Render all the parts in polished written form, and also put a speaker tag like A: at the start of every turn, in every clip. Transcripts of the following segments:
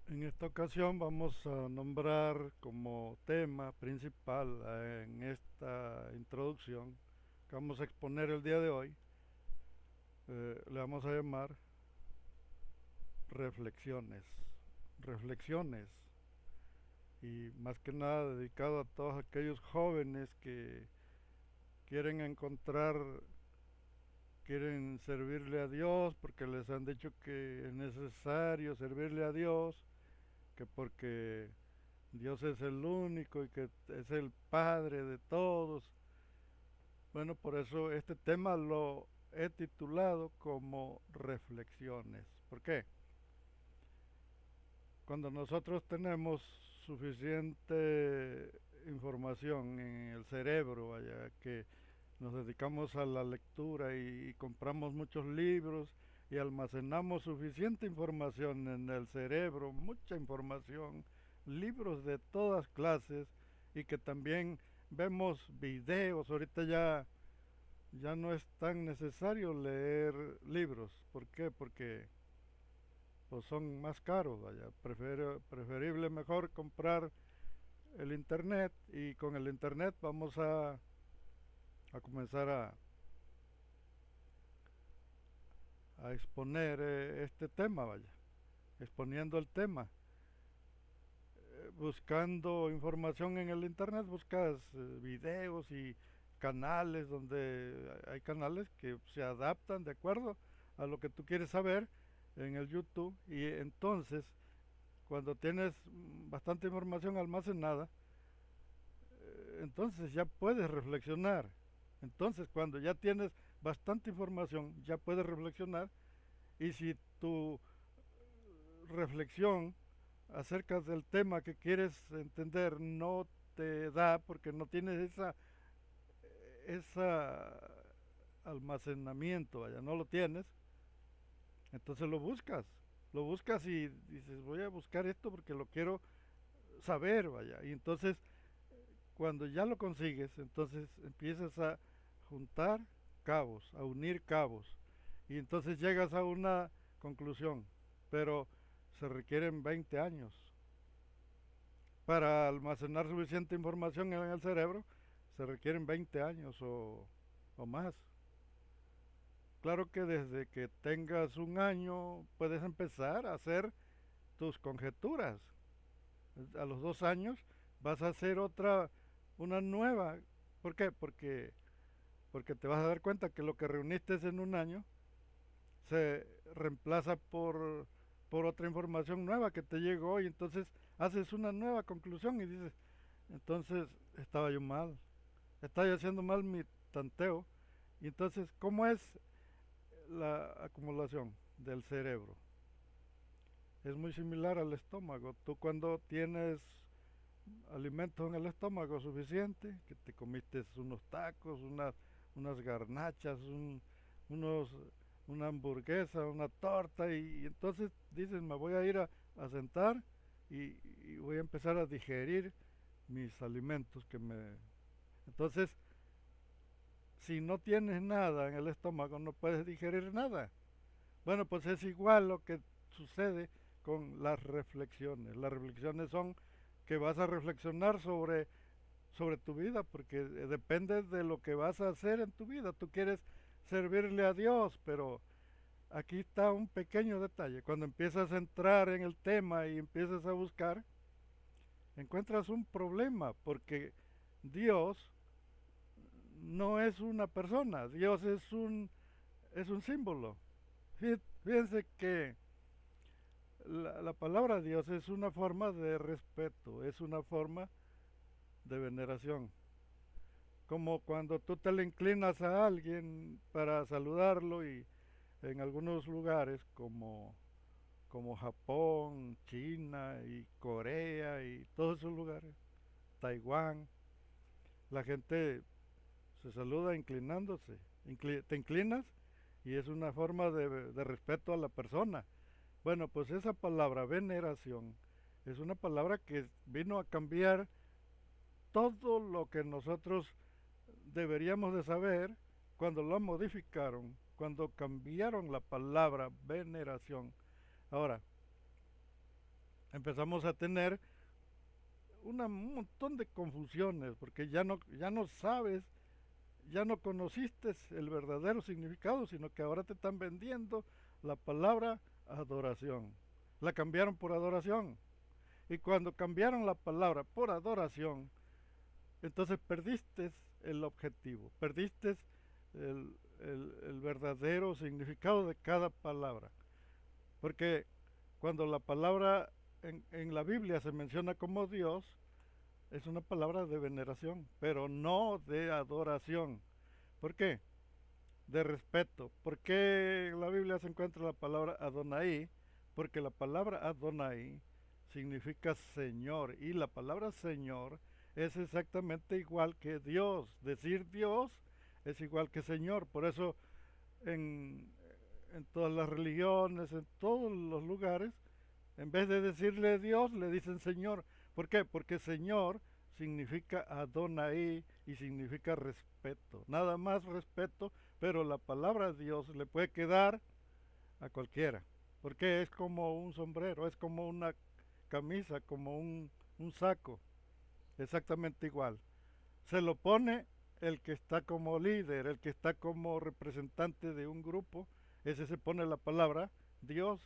A: En esta ocasión vamos a nombrar como tema principal en esta introducción que vamos a exponer el día de hoy, le vamos a llamar reflexiones. Reflexiones y más que nada dedicado a todos aquellos jóvenes que quieren encontrar, quieren servirle a Dios porque les han dicho que es necesario servirle a Dios, que porque Dios es el único y que es el Padre de todos. Bueno, por eso este tema lo he titulado como reflexiones. ¿Por qué? Cuando nosotros tenemos suficiente información en el cerebro, vaya, que nos dedicamos a la lectura y compramos muchos libros y almacenamos suficiente información en el cerebro, mucha información, libros de todas clases y que también vemos videos. Ahorita ya no es tan necesario leer libros. ¿Por qué? Porque pues son más caros, vaya. Preferible mejor comprar el internet y con el internet vamos a comenzar a exponer este tema, vaya, exponiendo el tema. Buscando información en el internet, buscas videos y canales donde hay canales que se adaptan de acuerdo a lo que tú quieres saber en el YouTube y entonces cuando tienes bastante información almacenada, entonces ya puedes reflexionar. Entonces cuando ya tienes bastante información, ya puedes reflexionar y si tu reflexión acerca del tema que quieres entender no te da porque no tienes esa almacenamiento, vaya, no lo tienes, entonces lo buscas y dices voy a buscar esto porque lo quiero saber, vaya, y entonces cuando ya lo consigues, entonces empiezas a juntar cabos, a unir cabos, y entonces llegas a una conclusión, pero se requieren 20 años para almacenar suficiente información en el cerebro, se requieren 20 años o más. Claro que desde que tengas un año puedes empezar a hacer tus conjeturas. A los 2 años vas a hacer una nueva. ¿Por qué? Porque te vas a dar cuenta que lo que reuniste en un año se reemplaza por otra información nueva que te llegó y entonces haces una nueva conclusión y dices, entonces estaba yo mal, estaba yo haciendo mal mi tanteo. Y entonces, ¿cómo es la acumulación del cerebro? Es muy similar al estómago. Tú cuando tienes alimentos en el estómago suficiente, que te comiste unos tacos, unas garnachas, unos, una hamburguesa, una torta, y entonces dices, me voy a ir a sentar y voy a empezar a digerir mis alimentos que me... Entonces, si no tienes nada en el estómago, no puedes digerir nada. Bueno, pues es igual lo que sucede con las reflexiones. Las reflexiones son que vas a reflexionar sobre tu vida, porque depende de lo que vas a hacer en tu vida. Tú quieres servirle a Dios, pero aquí está un pequeño detalle. Cuando empiezas a entrar en el tema y empiezas a buscar, encuentras un problema, porque Dios no es una persona, Dios es un símbolo. Fíjense que la palabra Dios es una forma de respeto, es una forma de veneración. Como cuando tú te le inclinas a alguien para saludarlo y en algunos lugares como Japón, China y Corea y todos esos lugares, Taiwán, la gente se saluda inclinándose. Te inclinas y es una forma de respeto a la persona. Bueno, pues esa palabra veneración es una palabra que vino a cambiar todo lo que nosotros deberíamos de saber cuando lo modificaron, cuando cambiaron la palabra veneración. Ahora, empezamos a tener un montón de confusiones, porque ya no sabes, ya no conociste el verdadero significado, sino que ahora te están vendiendo la palabra adoración. La cambiaron por adoración. Y cuando cambiaron la palabra por adoración, entonces perdiste el objetivo, perdiste el verdadero significado de cada palabra. Porque cuando la palabra en la Biblia se menciona como Dios, es una palabra de veneración, pero no de adoración. ¿Por qué? De respeto. ¿Por qué en la Biblia se encuentra la palabra Adonai? Porque la palabra Adonai significa Señor y la palabra Señor es exactamente igual que Dios. Decir Dios es igual que Señor. Por eso en, en todas las religiones, en todos los lugares, en vez de decirle Dios, le dicen Señor. ¿Por qué? Porque Señor significa Adonai y significa respeto. Nada más respeto, pero la palabra Dios le puede quedar a cualquiera. Porque es como un sombrero, es como una camisa, como un saco, exactamente igual. Se lo pone el que está como líder, el que está como representante de un grupo, ese se pone la palabra Dios,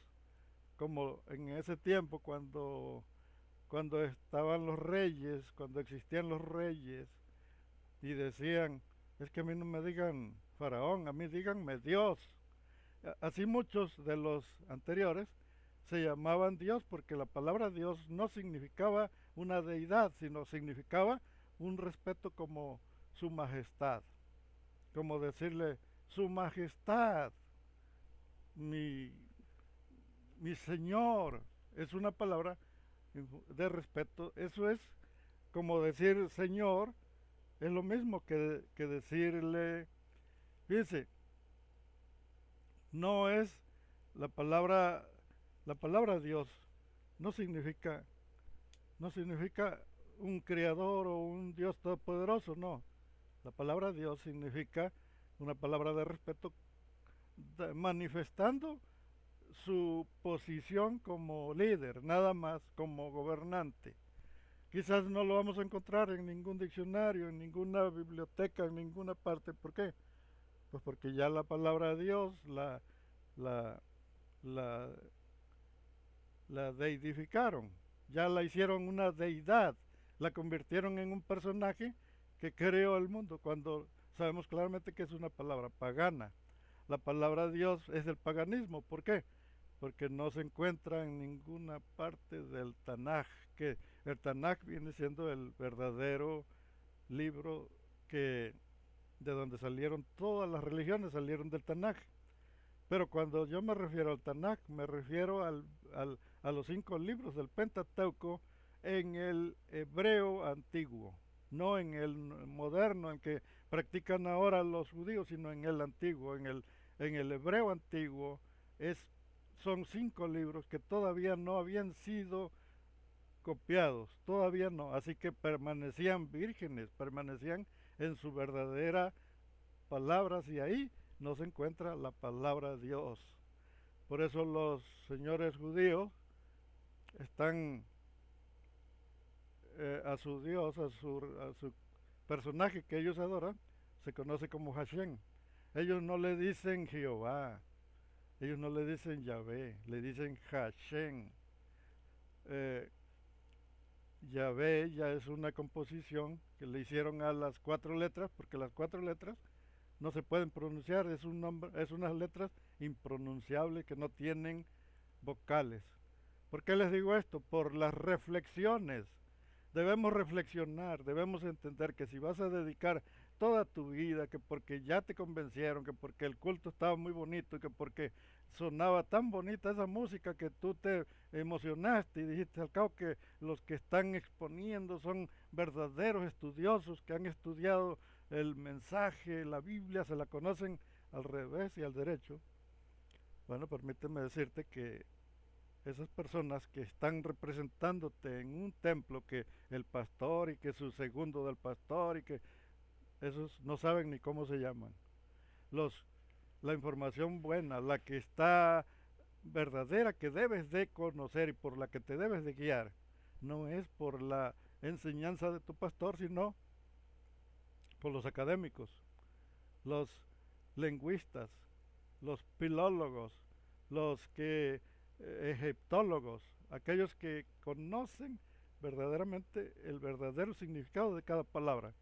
A: como en ese tiempo cuando estaban los reyes, cuando existían los reyes, y decían, es que a mí no me digan faraón, a mí díganme Dios. Así muchos de los anteriores se llamaban Dios porque la palabra Dios no significaba una deidad, sino significaba un respeto como su majestad, como decirle su majestad, mi, mi señor, es una palabra de respeto. Eso es como decir Señor, es lo mismo que decirle, fíjense, no es la palabra, la palabra Dios, no significa, no significa un creador o un Dios todopoderoso, no. La palabra Dios significa una palabra de respeto manifestando su posición como líder, nada más como gobernante. Quizás no lo vamos a encontrar en ningún diccionario, en ninguna biblioteca, en ninguna parte. ¿Por qué? Pues porque ya la palabra Dios la, la, la deidificaron, ya la hicieron una deidad, la convirtieron en un personaje que creó el mundo, cuando sabemos claramente que es una palabra pagana. La palabra Dios es del paganismo. ¿Por qué? Porque no se encuentra en ninguna parte del Tanaj, que el Tanaj viene siendo el verdadero libro que de donde salieron todas las religiones, salieron del Tanaj. Pero cuando yo me refiero al Tanaj, me refiero a los 5 libros del Pentateuco en el hebreo antiguo, no en el moderno en que practican ahora los judíos, sino en el antiguo, en el hebreo antiguo. Son 5 libros que todavía no habían sido copiados, todavía no, así que permanecían vírgenes, permanecían en su verdadera palabras y ahí no se encuentra la palabra Dios. Por eso los señores judíos están a su Dios, a su personaje que ellos adoran, se conoce como Hashem. Ellos no le dicen Jehová, ellos no le dicen Yahvé, le dicen Hashem. Eh, Yahvé ya es una composición que le hicieron a las 4 letras, porque las 4 letras no se pueden pronunciar, es un nombre, es unas letras impronunciables que no tienen vocales. ¿Por qué les digo esto? Por las reflexiones. Debemos reflexionar, debemos entender que si vas a dedicar toda tu vida, que porque ya te convencieron, que porque el culto estaba muy bonito, que porque sonaba tan bonita esa música que tú te emocionaste y dijiste al cabo que los que están exponiendo son verdaderos estudiosos que han estudiado el mensaje, la Biblia, se la conocen al revés y al derecho. Bueno, permíteme decirte que esas personas que están representándote en un templo, que el pastor y que su segundo del pastor y que esos no saben ni cómo se llaman. Los, la información buena, la que está verdadera que debes de conocer y por la que te debes de guiar, no es por la enseñanza de tu pastor, sino por los académicos, los lingüistas, los filólogos, los que egiptólogos, aquellos que conocen verdaderamente el verdadero significado de cada palabra.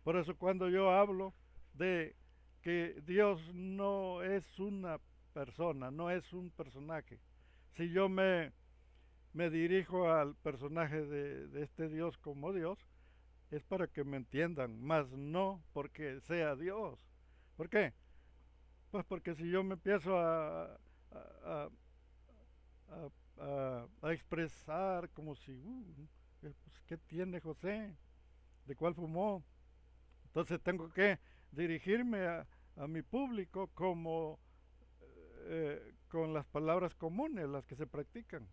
A: Por eso cuando yo hablo de que Dios no es una persona, no es un personaje, si yo me dirijo al personaje de este Dios como Dios, es para que me entiendan, más no porque sea Dios. ¿Por qué? Pues porque si yo me empiezo a, a expresar como si, pues, ¿qué tiene José? ¿De cuál fumó? Entonces tengo que dirigirme a mi público como con las palabras comunes, las que se practican.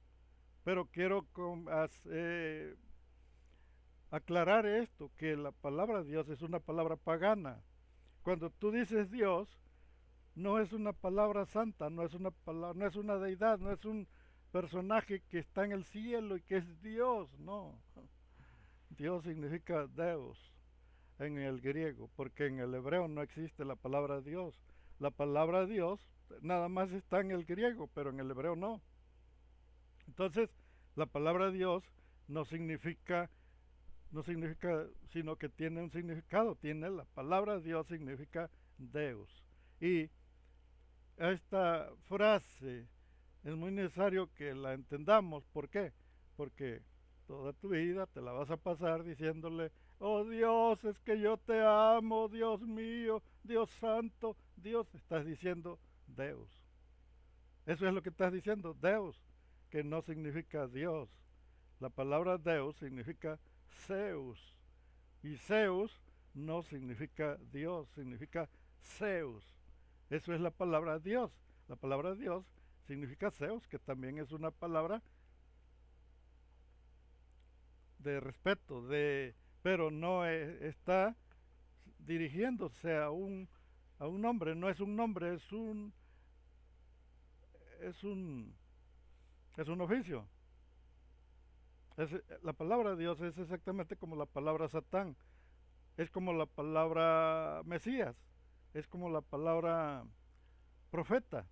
A: Pero quiero aclarar esto, que la palabra Dios es una palabra pagana. Cuando tú dices Dios, no es una palabra santa, no es una palabra, no es una deidad, no es un personaje que está en el cielo y que es Dios, no. Dios significa Deus en el griego, porque en el hebreo no existe la palabra Dios. La palabra Dios nada más está en el griego, pero en el hebreo no. Entonces, la palabra Dios no significa, no significa, sino que tiene un significado. Tiene la palabra Dios significa Deus. Y esta frase es muy necesario que la entendamos. ¿Por qué? Porque toda tu vida te la vas a pasar diciéndole, oh Dios, es que yo te amo, Dios mío, Dios santo, Dios, estás diciendo Deus. Eso es lo que estás diciendo, Deus, que no significa Dios. La palabra Deus significa Zeus. Y Zeus no significa Dios, significa Zeus. Eso es la palabra Dios. La palabra Dios significa Zeus, que también es una palabra de respeto, pero no está dirigiéndose a un nombre, no es un nombre, es un, es un oficio. La palabra Dios es exactamente como la palabra Satán, es como la palabra Mesías, es como la palabra profeta.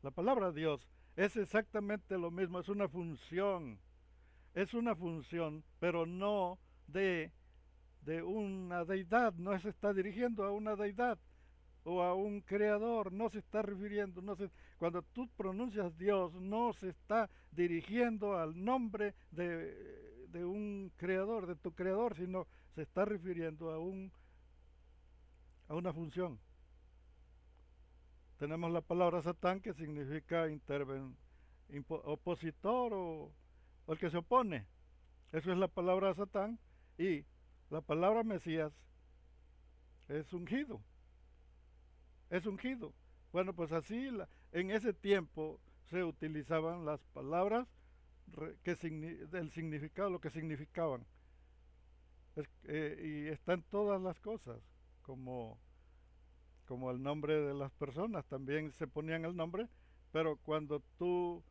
A: La palabra Dios es exactamente lo mismo, es una función, pero no de una deidad, no se está dirigiendo a una deidad o a un creador, no se está refiriendo, cuando tú pronuncias Dios, no se está dirigiendo al nombre de un creador, de tu creador, sino se está refiriendo a una función. Tenemos la palabra Satán que significa opositor o el que se opone. Eso es la palabra Satán. Y la palabra Mesías es ungido. Es ungido. Bueno, pues así en ese tiempo se utilizaban las palabras del significado, lo que significaban. Y están todas las cosas, como, como el nombre de las personas, también se ponían el nombre, pero cuando tú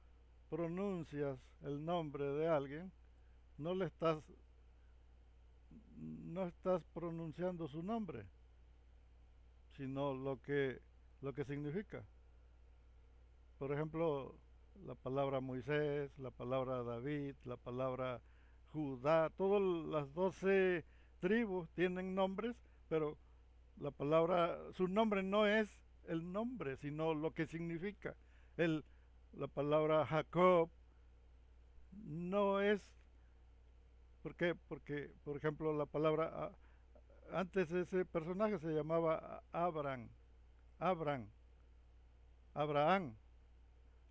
A: pronuncias el nombre de alguien, no le estás, no estás pronunciando su nombre, sino lo que significa. Por ejemplo, la palabra Moisés, la palabra David, la palabra Judá, todas las 12 tribus tienen nombres, pero la palabra, su nombre no es el nombre, sino lo que significa. El, la palabra Jacob no es, ¿por qué? Porque, por ejemplo, la palabra, antes ese personaje se llamaba Abram, Abraham,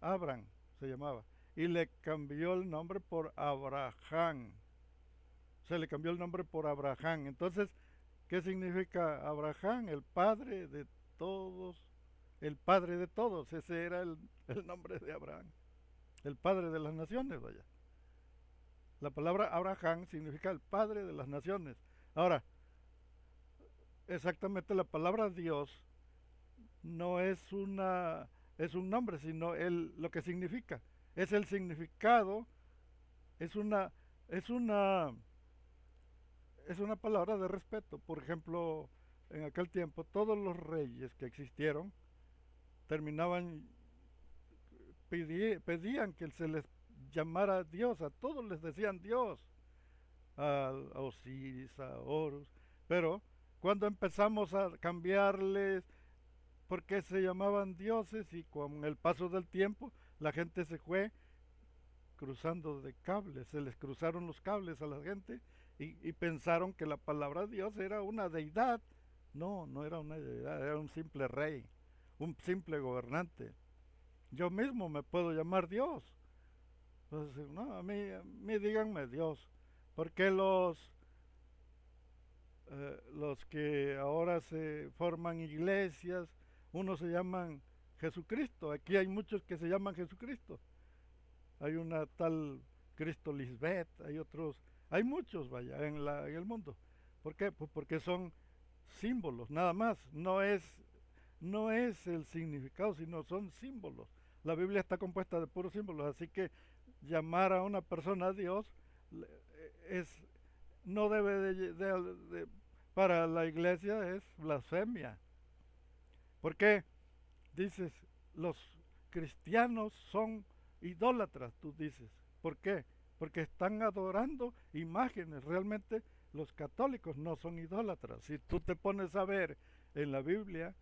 A: Abram se llamaba, y le cambió el nombre por Abraham. Se le cambió el nombre por Abraham. Entonces, ¿qué significa Abraham? Todos, el padre de todos. Ese era el nombre de Abraham, el padre de las naciones, vaya. La palabra Abraham significa el padre de las naciones. Ahora, exactamente la palabra Dios no es una es un nombre, sino lo que significa. Es el significado, es una, es una, es una palabra de respeto. Por ejemplo, en aquel tiempo, todos los reyes que existieron terminaban, pedían que se les llamara Dios, a todos les decían Dios, a Osiris, a Horus, pero cuando empezamos a cambiarles porque se llamaban dioses y con el paso del tiempo la gente se fue cruzando de cables, se les cruzaron los cables a la gente y pensaron que la palabra Dios era una deidad. No, no era una deidad, era un simple rey, un simple gobernante. Yo mismo me puedo llamar Dios. Entonces, no, a mí díganme Dios, porque los que ahora se forman iglesias, unos se llaman Jesucristo, aquí hay muchos que se llaman Jesucristo, hay una tal Cristo Lisbeth, hay otros, hay muchos, vaya, en el mundo. ¿Por qué? Pues porque son símbolos, nada más, no es el significado, sino son símbolos. La Biblia está compuesta de puros símbolos, así que llamar a una persona a Dios es no debe para la iglesia es blasfemia. ¿Por qué? Dices, los cristianos son idólatras, tú dices. ¿Por qué? Porque están adorando imágenes. Realmente los católicos no son idólatras. Si tú te pones a ver en la Biblia,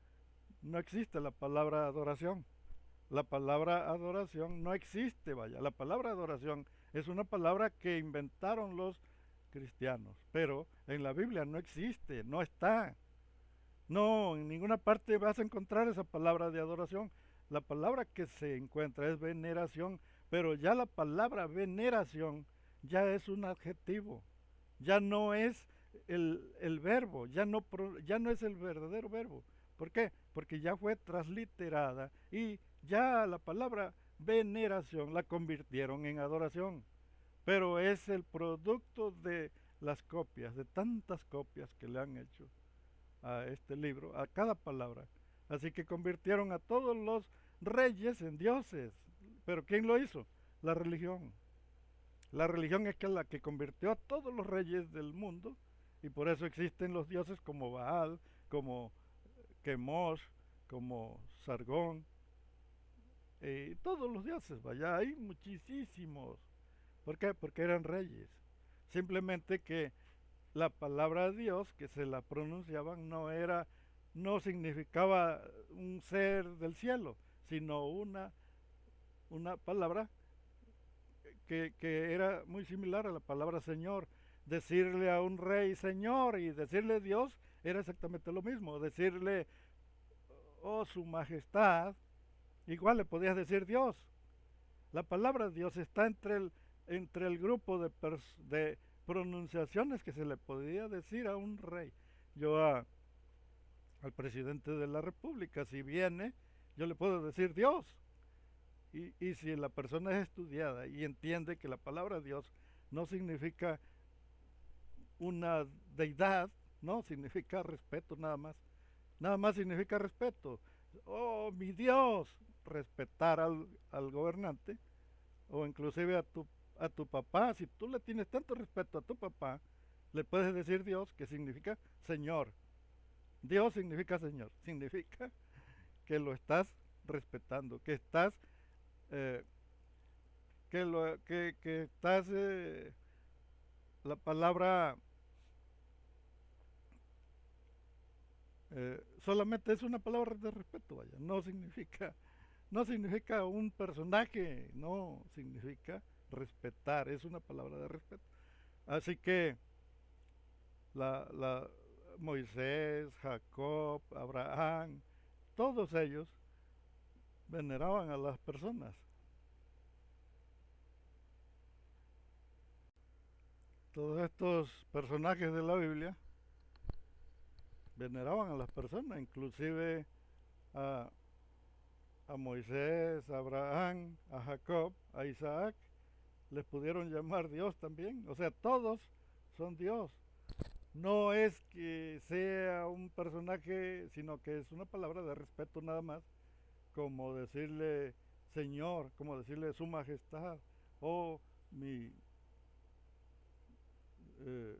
A: no existe la palabra adoración. La palabra adoración no existe, vaya. La palabra adoración es una palabra que inventaron los cristianos, pero en la Biblia no existe, no está. No, en ninguna parte vas a encontrar esa palabra de adoración. La palabra que se encuentra es veneración, pero ya la palabra veneración ya es un adjetivo, ya no es el verbo, ya no es el verdadero verbo. ¿Por qué? Porque ya fue transliterada y ya la palabra veneración la convirtieron en adoración. Pero es el producto de las copias, de tantas copias que le han hecho a este libro, a cada palabra. Así que convirtieron a todos los reyes en dioses. ¿Pero quién lo hizo? La religión. La religión es que la que convirtió a todos los reyes del mundo y por eso existen los dioses como Baal, como Chemosh, como Sargón, todos los dioses, vaya, hay muchísimos. ¿Por qué? Porque eran reyes. Simplemente que la palabra Dios que se la pronunciaban no significaba un ser del cielo, sino una palabra que era muy similar a la palabra Señor. Decirle a un rey Señor y decirle Dios era exactamente lo mismo. Decirle, oh su majestad, igual le podías decir Dios. La palabra Dios está entre el grupo de pronunciaciones que se le podía decir a un rey. Yo al presidente de la República, si viene, yo le puedo decir Dios. Y si la persona es estudiada y entiende que la palabra Dios no significa una deidad, no, significa respeto nada más. Nada más significa respeto. Oh, mi Dios, respetar al gobernante o inclusive a tu papá. Si tú le tienes tanto respeto a tu papá, le puedes decir Dios, que significa Señor. Dios significa Señor, significa que lo estás respetando, que estás, eh, que estás, la palabra solamente es una palabra de respeto, vaya, no significa un personaje, no significa respetar, es una palabra de respeto. Así que la Moisés, Jacob, Abraham, todos ellos veneraban a las personas. Todos estos personajes de la Biblia veneraban a las personas, inclusive a, a Moisés, a Abraham, a Jacob, a Isaac, les pudieron llamar Dios también. O sea, todos son Dios. No es que sea un personaje, sino que es una palabra de respeto nada más. como decirle Señor, como decirle Su Majestad o mi eh,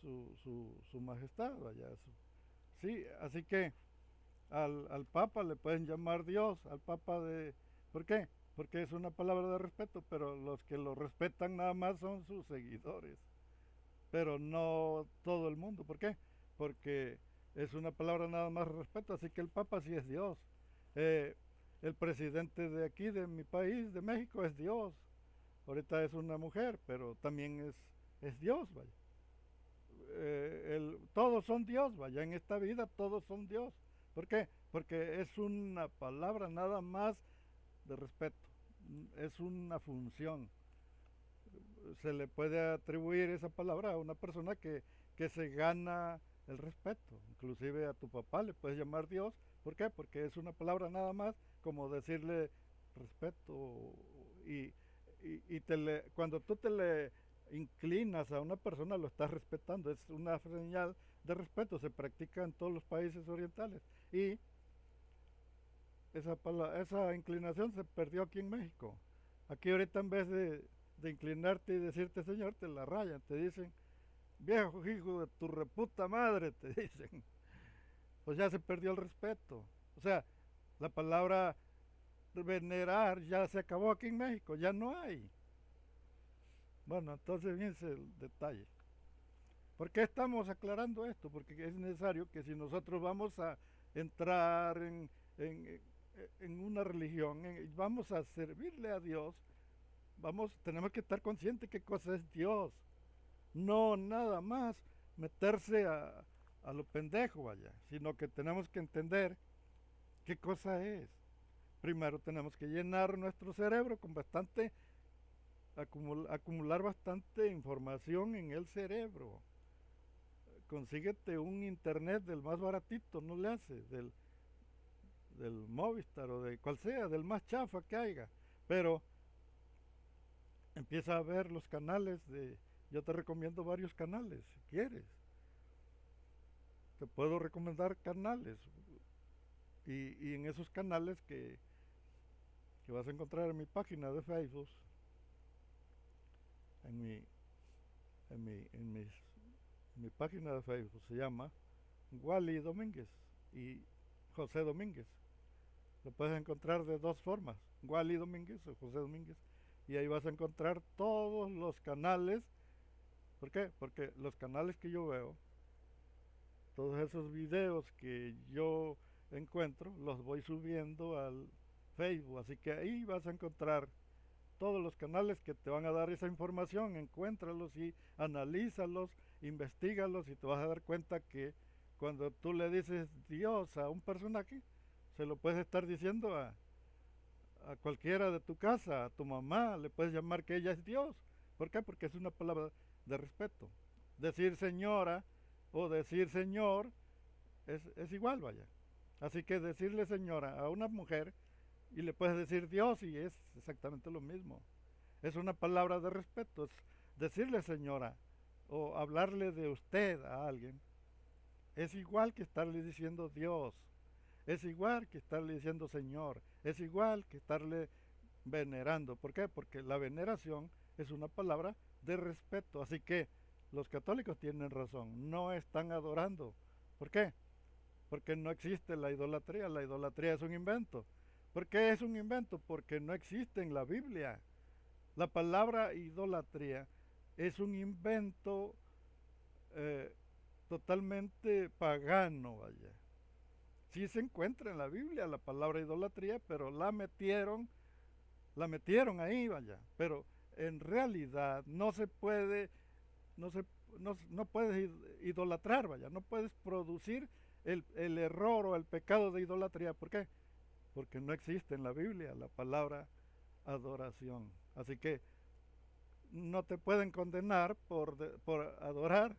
A: su majestad, vaya. Sí, así que al Papa le pueden llamar Dios, al Papa de... ¿Por qué? Porque es una palabra de respeto, pero los que lo respetan nada más son sus seguidores, pero no todo el mundo. ¿Por qué? Porque es una palabra nada más de respeto, así que el Papa sí es Dios. Eh, el presidente de aquí, de mi país, de México, es Dios. Ahorita es una mujer, pero también es Dios, vaya. Todos son Dios, vaya, en esta vida todos son Dios. ¿Por qué? Porque es una palabra nada más de respeto, es una función. Se le puede atribuir esa palabra a una persona que se gana el respeto. Inclusive a tu papá le puedes llamar Dios. ¿Por qué? Porque es una palabra nada más como decirle respeto. Y, cuando tú te le inclinas a una persona lo estás respetando. Es una señal de respeto. Se practica en todos los países orientales. Y esa inclinación se perdió aquí en México. Aquí ahorita en vez de inclinarte y decirte Señor, te la rayan, te dicen, viejo hijo de tu reputa madre, te dicen. Pues ya se perdió el respeto. O sea, la palabra venerar ya se acabó aquí en México, ya no hay. Bueno, entonces fíjense el detalle. ¿Por qué estamos aclarando esto? Porque es necesario que si nosotros vamos a entrar en, en una religión, vamos a servirle a Dios, tenemos que estar conscientes qué cosa es Dios. No nada más meterse a lo pendejo, vaya, sino que tenemos que entender qué cosa es. Primero tenemos que llenar nuestro cerebro con acumular bastante información en el cerebro. Consíguete un internet del más baratito, no le hace, del Movistar o de cual sea, del más chafa que haya. Pero empieza a ver los canales yo te recomiendo varios canales, si quieres. Te puedo recomendar canales. Y en esos canales que vas a encontrar en mi página de Facebook, en mi, en mi, en mis, mi página de Facebook se llama Wally Domínguez y José Domínguez. Lo puedes encontrar de dos formas, Wally Domínguez o José Domínguez. Y ahí vas a encontrar todos los canales. ¿Por qué? Porque los canales que yo veo, todos esos videos que yo encuentro, los voy subiendo al Facebook. Así que ahí vas a encontrar todos los canales que te van a dar esa información. Encuéntralos y analízalos, investigalos y te vas a dar cuenta que cuando tú le dices Dios a un personaje, se lo puedes estar diciendo a cualquiera de tu casa, a tu mamá, le puedes llamar que ella es Dios. ¿Por qué? Porque es una palabra de respeto. Decir señora o decir señor es igual, vaya. Así que decirle señora a una mujer y le puedes decir Dios y es exactamente lo mismo. Es una palabra de respeto, es decirle señora o hablarle de usted a alguien. Es igual que estarle diciendo Dios, es igual que estarle diciendo Señor, es igual que estarle venerando. ¿Por qué? Porque la veneración es una palabra de respeto. Así que los católicos tienen razón, no están adorando. ¿Por qué? Porque no existe la idolatría es un invento. ¿Por qué es un invento? Porque no existe en la Biblia. La palabra idolatría es un invento eh, totalmente pagano, vaya. Sí se encuentra en la Biblia la palabra idolatría, pero la metieron ahí, vaya. Pero en realidad no se puede, no se, no puedes idolatrar, vaya. No puedes producir el error o el pecado de idolatría. ¿Por qué? Porque no existe en la Biblia la palabra adoración. Así que no te pueden condenar por adorar.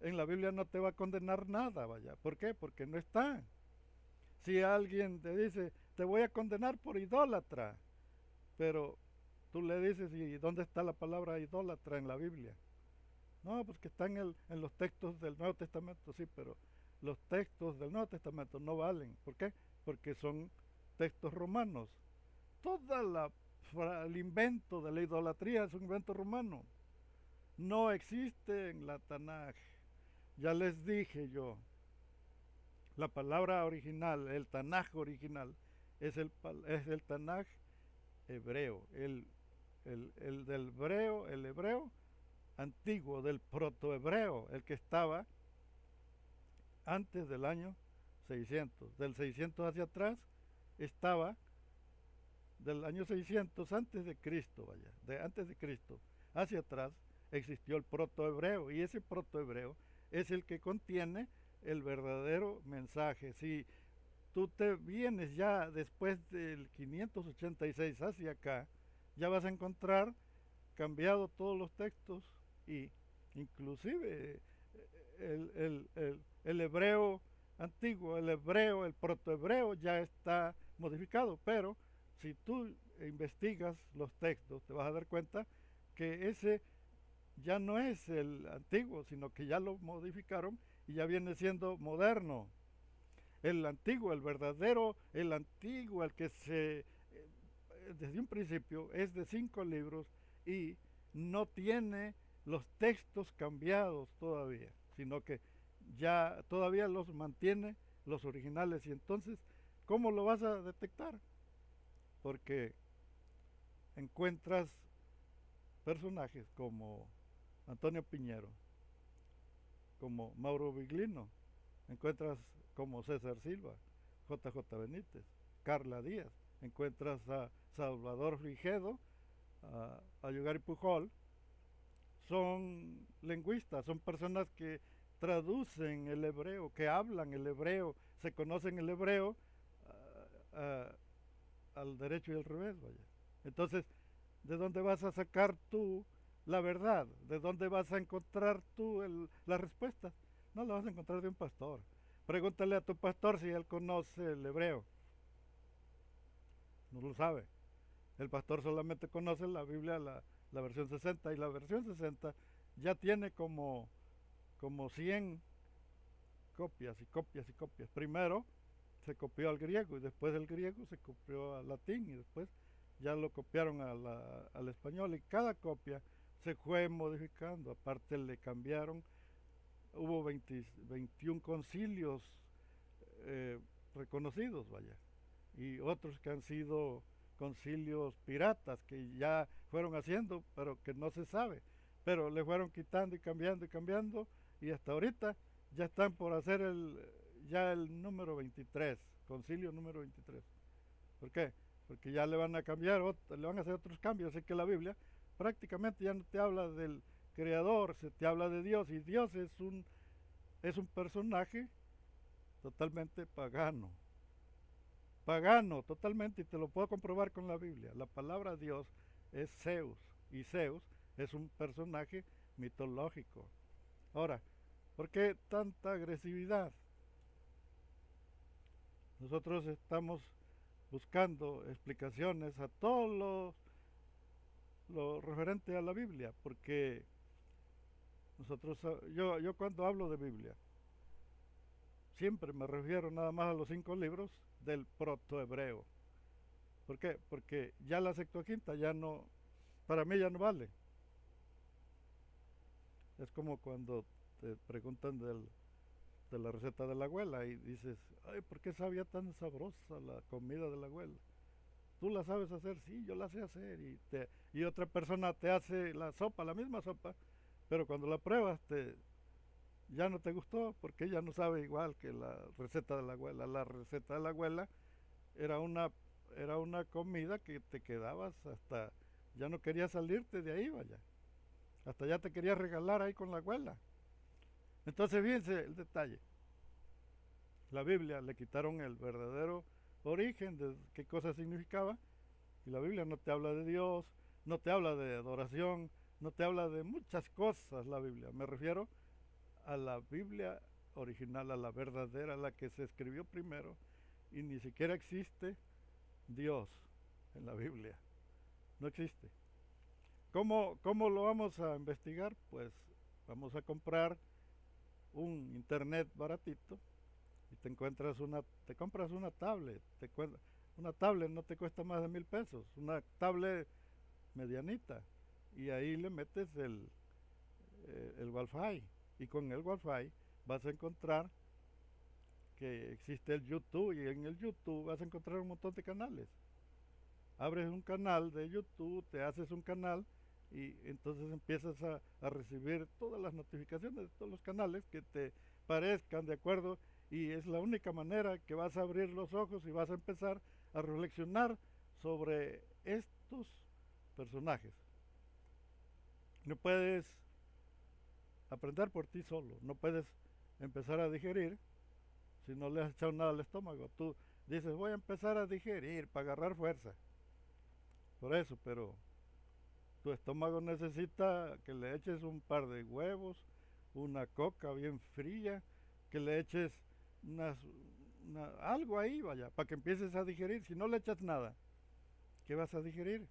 A: En la Biblia no te va a condenar nada, vaya. ¿Por qué? Porque no está. Si alguien te dice, te voy a condenar por idólatra, pero tú le dices, ¿y dónde está la palabra idólatra en la Biblia? No, pues que está en los textos del Nuevo Testamento, sí, pero los textos del Nuevo Testamento no valen. ¿Por qué? porque son textos romanos. El invento de la idolatría es un invento romano. No existe en la Tanaj. Ya les dije yo, la palabra original, el Tanaj original, es el Tanaj hebreo, el del hebreo, el hebreo antiguo, del protohebreo, el que estaba antes del año 600. Del 600 hacia atrás estaba del año 600 antes de Cristo, vaya, de antes de Cristo hacia atrás existió el protohebreo, y ese protohebreo es el que contiene el verdadero mensaje. Si tú te vienes ya después del 586 hacia acá, ya vas a encontrar cambiado todos los textos, y inclusive el hebreo antiguo, el hebreo, el protohebreo ya está modificado, pero si tú investigas los textos te vas a dar cuenta que ese ya no es el antiguo, sino que ya lo modificaron y ya viene siendo moderno. El antiguo, el verdadero, el antiguo, el que desde un principio es de 5 libros y no tiene los textos cambiados todavía, sino que ya todavía los mantiene los originales. Y entonces, ¿cómo lo vas a detectar? Porque encuentras personajes como Antonio Piñero, como Mauro Biglino, encuentras como César Silva, JJ Benítez, Carla Díaz, encuentras a Salvador Frigedo, a Yugari Pujol. Son lingüistas, son personas que traducen el hebreo, que hablan el hebreo, se conocen el hebreo al derecho y al revés, vaya. Entonces, ¿de dónde vas a sacar tú la verdad? ¿De dónde vas a encontrar tú la respuesta? No la vas a encontrar de un pastor. Pregúntale a tu pastor si él conoce el hebreo. No lo sabe. El pastor solamente conoce la Biblia, la versión 60, y la versión 60 ya tiene como 100 copias y copias y copias. Primero se copió al griego, y después del griego se copió al latín, y después ya lo copiaron al español, y cada copia se fue modificando. Aparte le cambiaron, hubo 21 concilios eh, reconocidos, vaya, y otros que han sido concilios piratas que ya fueron haciendo, pero que no se sabe, pero le fueron quitando y cambiando, y hasta ahorita ya están por hacer ya el número 23, concilio número 23. ¿Por qué? Porque ya le van a cambiar, le van a hacer otros cambios, así que la Biblia prácticamente ya no te habla del creador, se te habla de Dios, y Dios es un personaje totalmente pagano. Pagano, totalmente, y te lo puedo comprobar con la Biblia. La palabra Dios es Zeus, y Zeus es un personaje mitológico. Ahora, ¿por qué tanta agresividad? Nosotros estamos buscando explicaciones a todo lo referente a la Biblia, porque yo cuando hablo de Biblia, siempre me refiero nada más a los 5 libros del protohebreo. ¿Por qué? Porque ya la Septuaginta ya no, para mí ya no vale. Es como cuando te preguntan de la receta de la abuela y dices, ay, ¿por qué sabía tan sabrosa la comida de la abuela? ¿Tú la sabes hacer? Sí, yo la sé hacer. Y otra persona te hace la sopa, la misma sopa, pero cuando la pruebas ya no te gustó porque ella no sabe igual que la receta de la abuela. La receta de la abuela era una comida que te quedabas hasta, ya no querías salirte de ahí, vaya. Hasta ya te querías regalar ahí con la abuela. Entonces fíjense el detalle. La Biblia le quitaron el verdadero origen de qué cosa significaba, y la Biblia no te habla de Dios, no te habla de adoración, no te habla de muchas cosas la Biblia. Me refiero a la Biblia original, a la verdadera, a la que se escribió primero, y ni siquiera existe Dios en la Biblia. No existe. ¿Cómo lo vamos a investigar? Pues vamos a comprar un internet baratito y te compras una tablet, una tablet no te cuesta más de 1,000 pesos, una tablet medianita, y ahí le metes el Wi-Fi, y con el Wi-Fi vas a encontrar que existe el YouTube, y en el YouTube vas a encontrar un montón de canales. Abres un canal de YouTube, te haces un canal y entonces empiezas a recibir todas las notificaciones de todos los canales que te parezcan de acuerdo, y es la única manera que vas a abrir los ojos y vas a empezar a reflexionar sobre estos personajes. No puedes aprender por ti solo, no puedes empezar a digerir si no le has echado nada al estómago. Tú dices, voy a empezar a digerir para agarrar fuerza. Por eso, pero tu estómago necesita que le eches un par de huevos, una coca bien fría, que le eches algo ahí, vaya, para que empieces a digerir. Si no le echas nada, ¿qué vas a digerir?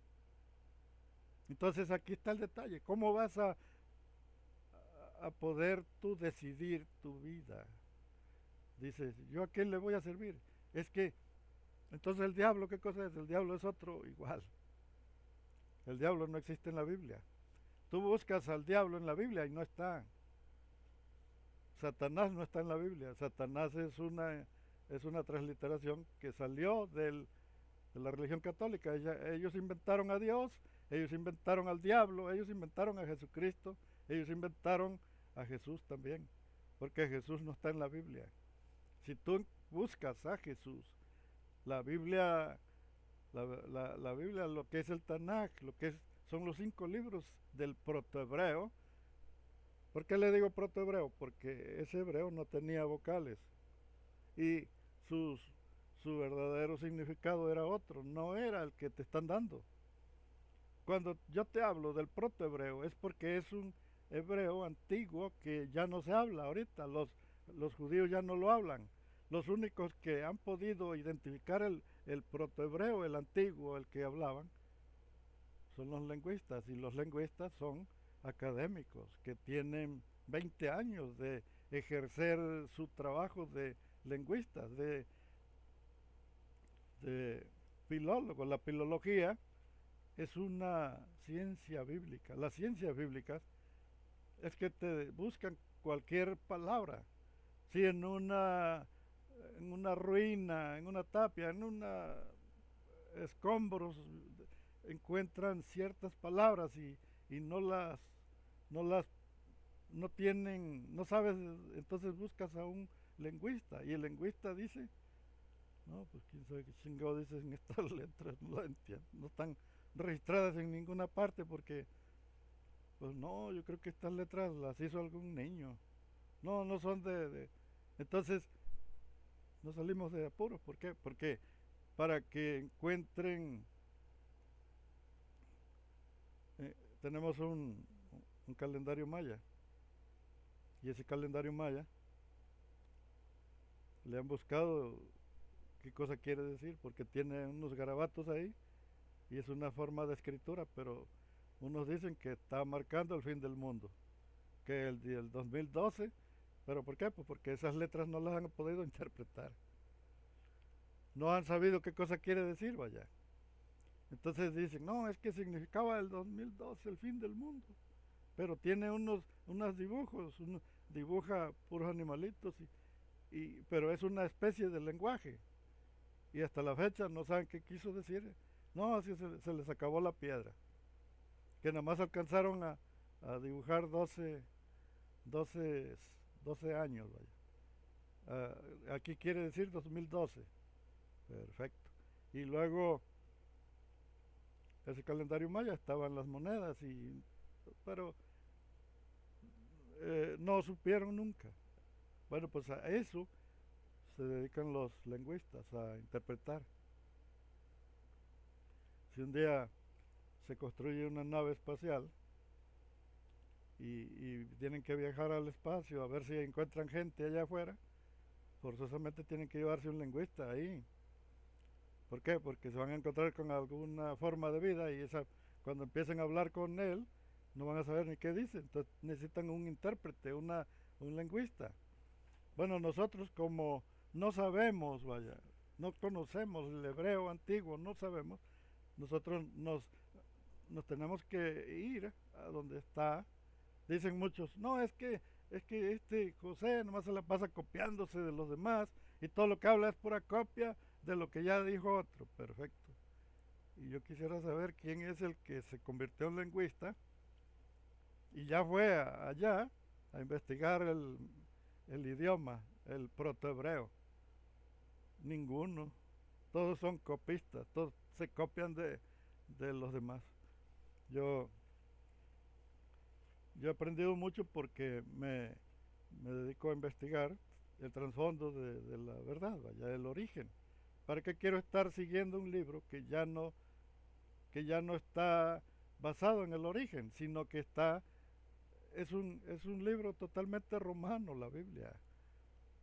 A: Entonces aquí está el detalle. ¿Cómo vas a poder tú decidir tu vida? Dices, ¿yo a quién le voy a servir? Es que, entonces el diablo, ¿qué cosa es? El diablo es otro igual. El diablo no existe en la Biblia. Tú buscas al diablo en la Biblia y no está. Satanás no está en la Biblia. Satanás es una transliteración que salió de la religión católica. Ellos inventaron a Dios, ellos inventaron al diablo, ellos inventaron a Jesucristo, ellos inventaron a Jesús también, porque Jesús no está en la Biblia. Si tú buscas a Jesús, la Biblia, la Biblia, lo que es el Tanaj, son los 5 libros del protohebreo. ¿Por qué le digo protohebreo? Porque ese hebreo no tenía vocales y sus, su verdadero significado era otro, no era el que te están dando. Cuando yo te hablo del protohebreo es porque es un hebreo antiguo que ya no se habla ahorita, los judíos ya no lo hablan. Los únicos que han podido identificar el protohebreo, el antiguo, el que hablaban, son los lingüistas, y los lingüistas son académicos que tienen 20 años de ejercer su trabajo de lingüistas, de filólogos. La filología es una ciencia bíblica. Las ciencias bíblicas es que te buscan cualquier palabra. Si en una ruina, en una tapia, en una escombros encuentran ciertas palabras y no las, no tienen, no sabes, entonces buscas a un lingüista y el lingüista dice, no, pues quién sabe qué chingado dicen estas letras, no las entiendo, no están registradas en ninguna parte porque, pues no, yo creo que estas letras las hizo algún niño, no, no son entonces no salimos de apuros. ¿Por qué? Porque para que encuentren, tenemos un calendario maya, y ese calendario maya le han buscado qué cosa quiere decir, porque tiene unos garabatos ahí y es una forma de escritura, pero unos dicen que está marcando el fin del mundo, que el 2012, pero ¿por qué? Pues porque esas letras no las han podido interpretar, no han sabido qué cosa quiere decir, vaya. Entonces dicen, no, es que significaba el 2012 el fin del mundo, pero tiene unos dibujos, dibuja puros animalitos, pero es una especie de lenguaje, y hasta la fecha no saben qué quiso decir. No, así se les acabó la piedra, que nada más alcanzaron a dibujar 12, 12 años, vaya. Aquí quiere decir 2012, perfecto. Y luego ese calendario maya estaba en las monedas, pero no supieron nunca. Bueno, pues a eso se dedican los lingüistas, a interpretar. Si un día se construye una nave espacial y tienen que viajar al espacio a ver si encuentran gente allá afuera, forzosamente tienen que llevarse un lingüista ahí. ¿Por qué? Porque se van a encontrar con alguna forma de vida y cuando empiecen a hablar con él no van a saber ni qué dice. Entonces necesitan un intérprete, un lingüista. Bueno, nosotros como no sabemos, vaya, no conocemos el hebreo antiguo, no sabemos, nosotros nos tenemos que ir a donde está. Dicen muchos, no, es que este José nomás se la pasa copiándose de los demás y todo lo que habla es pura copia de lo que ya dijo otro. Perfecto. Y yo quisiera saber quién es el que se convirtió en lingüista y ya fue allá a investigar el idioma, el protohebreo. Ninguno. Todos son copistas, todos se copian de los demás. Yo, yo he aprendido mucho porque me dedico a investigar el trasfondo de la verdad, vaya, el origen. ¿Para qué quiero estar siguiendo un libro que ya no está basado en el origen, sino que es un libro totalmente romano, la Biblia?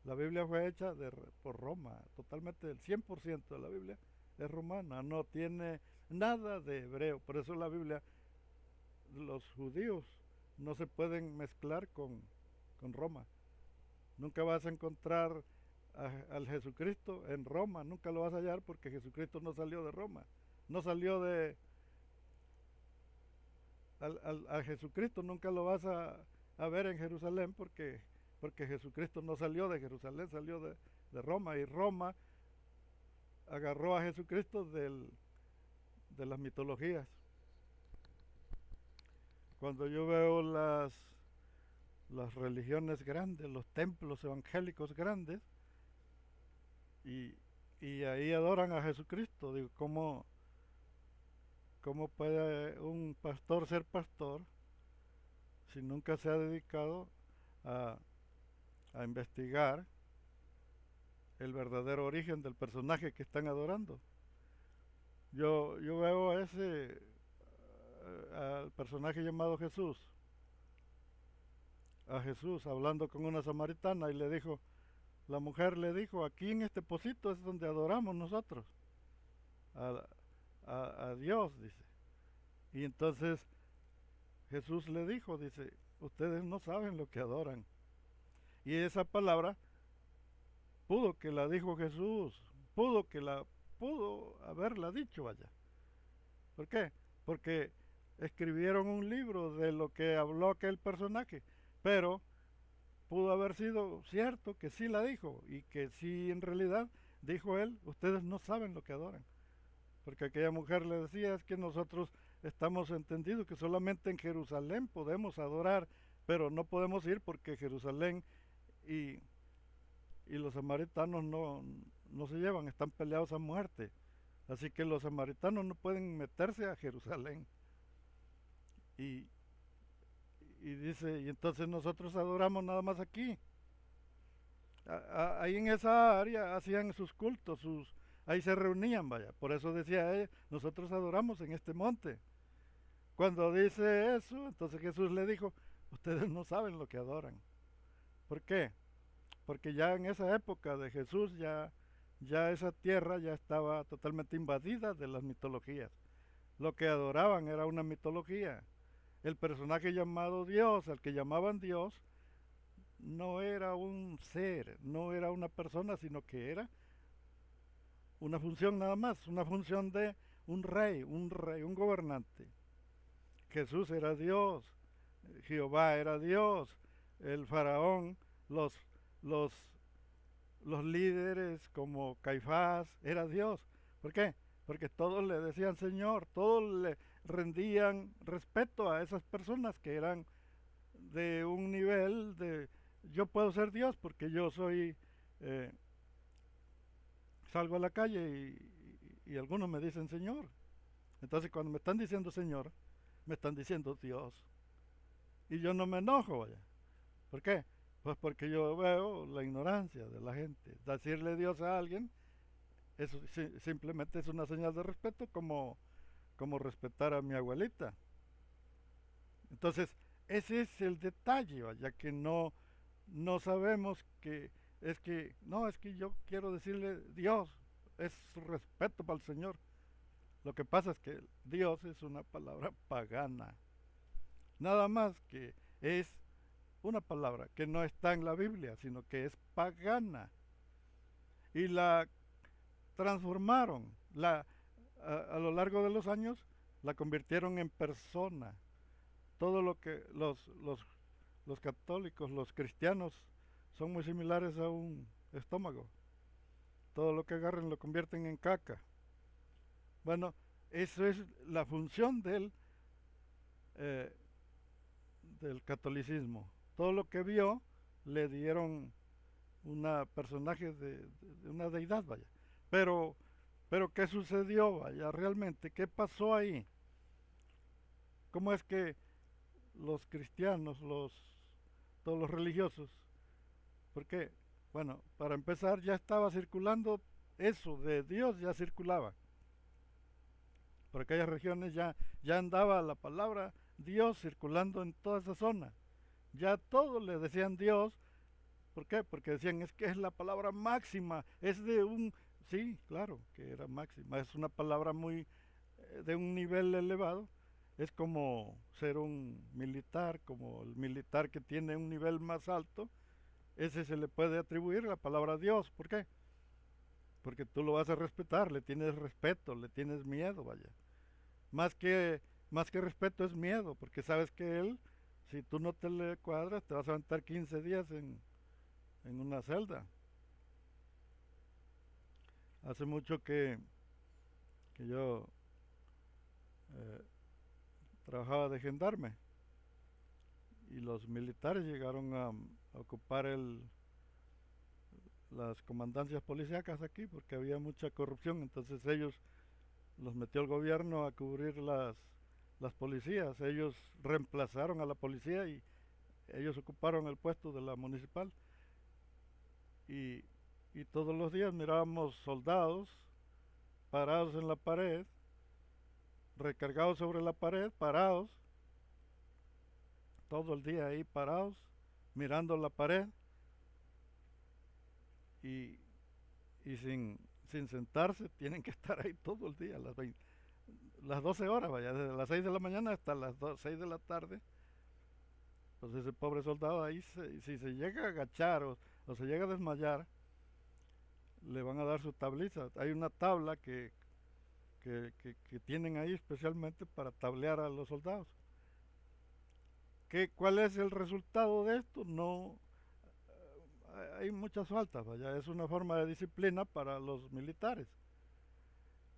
A: La Biblia fue hecha por Roma, totalmente el 100% de la Biblia es romana, no tiene nada de hebreo. Por eso la Biblia, los judíos no se pueden mezclar con Roma. Nunca vas a encontrar al Jesucristo en Roma, nunca lo vas a hallar porque Jesucristo no salió de Roma, no salió a Jesucristo nunca lo vas a ver en Jerusalén porque Jesucristo no salió de Jerusalén, salió de Roma, y Roma agarró a Jesucristo de las mitologías. Cuando yo veo las religiones grandes, los templos evangélicos grandes, y, y ahí adoran a Jesucristo, digo, ¿cómo puede un pastor ser pastor si nunca se ha dedicado a, a investigar el verdadero origen del personaje que están adorando? Yo veo al personaje llamado Jesús, a Jesús hablando con una samaritana y la mujer le dijo, aquí en este pocito es donde adoramos nosotros, a, a Dios, dice. Y entonces Jesús le dijo, dice, ustedes no saben lo que adoran. Y esa palabra pudo que la dijo Jesús, pudo haberla dicho, vaya. ¿Por qué? Porque escribieron un libro de lo que habló aquel personaje, pero pudo haber sido cierto que sí la dijo y que sí en realidad dijo él, ustedes no saben lo que adoran. Porque aquella mujer le decía, es que nosotros estamos entendidos que solamente en Jerusalén podemos adorar, pero no podemos ir porque Jerusalén y, y los samaritanos no se llevan, están peleados a muerte. Así que los samaritanos no pueden meterse a Jerusalén. Y, y dice, y entonces nosotros adoramos nada más aquí. Ahí en esa área hacían sus cultos, ahí se reunían, vaya. Por eso decía ella, nosotros adoramos en este monte. Cuando dice eso, entonces Jesús le dijo, ustedes no saben lo que adoran. ¿Por qué? Porque ya en esa época de Jesús ya esa tierra ya estaba totalmente invadida de las mitologías. Lo que adoraban era una mitología. El personaje llamado Dios, al que llamaban Dios, no era un ser, no era una persona, sino que era una función nada más, una función de un gobernante. Jesús era Dios, Jehová era Dios, el faraón, los, los, los líderes como Caifás era Dios. ¿Por qué? Porque todos le decían Señor, todos le rendían respeto a esas personas que eran de un nivel de yo puedo ser Dios porque yo soy eh, salgo a la calle y algunos me dicen Señor. Entonces cuando me están diciendo Señor, me están diciendo Dios. Y yo no me enojo, vaya. ¿Por qué? Pues porque yo veo la ignorancia de la gente. Decirle Dios a alguien, eso simplemente es una señal de respeto como respetar a mi abuelita. Entonces, ese es el detalle, vaya, que no sabemos es que yo quiero decirle Dios, es respeto para el Señor. Lo que pasa es que Dios es una palabra pagana. Nada más que es una palabra que no está en la Biblia, sino que es pagana. y la transformaron. A lo largo de los años la convirtieron en persona. Todo lo que los católicos, los cristianos, son muy similares a un estómago. Todo lo que agarren lo convierten en caca. Bueno, eso es la función eh, del catolicismo. Todo lo que vio le dieron una personaje de una deidad, vaya. Pero, pero ¿qué sucedió, vaya? Realmente, ¿qué pasó ahí? ¿Cómo es que los cristianos, todos los religiosos, por qué? Bueno, para empezar ya estaba circulando eso de Dios, ya circulaba. Por aquellas regiones ya andaba la palabra Dios circulando en toda esa zona. Ya todos le decían Dios. ¿Por qué? Porque decían, es que es la palabra máxima, es de un... Sí, claro, que era máxima, es una palabra muy de un nivel elevado. Es como ser un militar, como el militar que tiene un nivel más alto, ese se le puede atribuir la palabra Dios. ¿Por qué? Porque tú lo vas a respetar, le tienes respeto, le tienes miedo, vaya. Más que, más que respeto es miedo, porque sabes que él, si tú no te le cuadras, te vas a aventar 15 días en una celda. Hace mucho que yo eh, trabajaba de gendarme y los militares llegaron a ocupar las comandancias policíacas aquí porque había mucha corrupción. Entonces ellos los metió el gobierno a cubrir las policías. Ellos reemplazaron a la policía y ellos ocuparon el puesto de la municipal. Y, y todos los días mirábamos soldados parados en la pared, recargados sobre la pared, parados, todo el día ahí parados, mirando la pared y, y sin sentarse, tienen que estar ahí todo el día, las 12 horas, vaya, desde las 6 de la mañana hasta las 6 de la tarde. Pues ese pobre soldado ahí, si se llega a agachar o se llega a desmayar, le van a dar su tabliza. Hay una tabla que tienen ahí especialmente para tablear a los soldados. ¿Cuál es el resultado de esto? No, hay muchas faltas, vaya, es una forma de disciplina para los militares.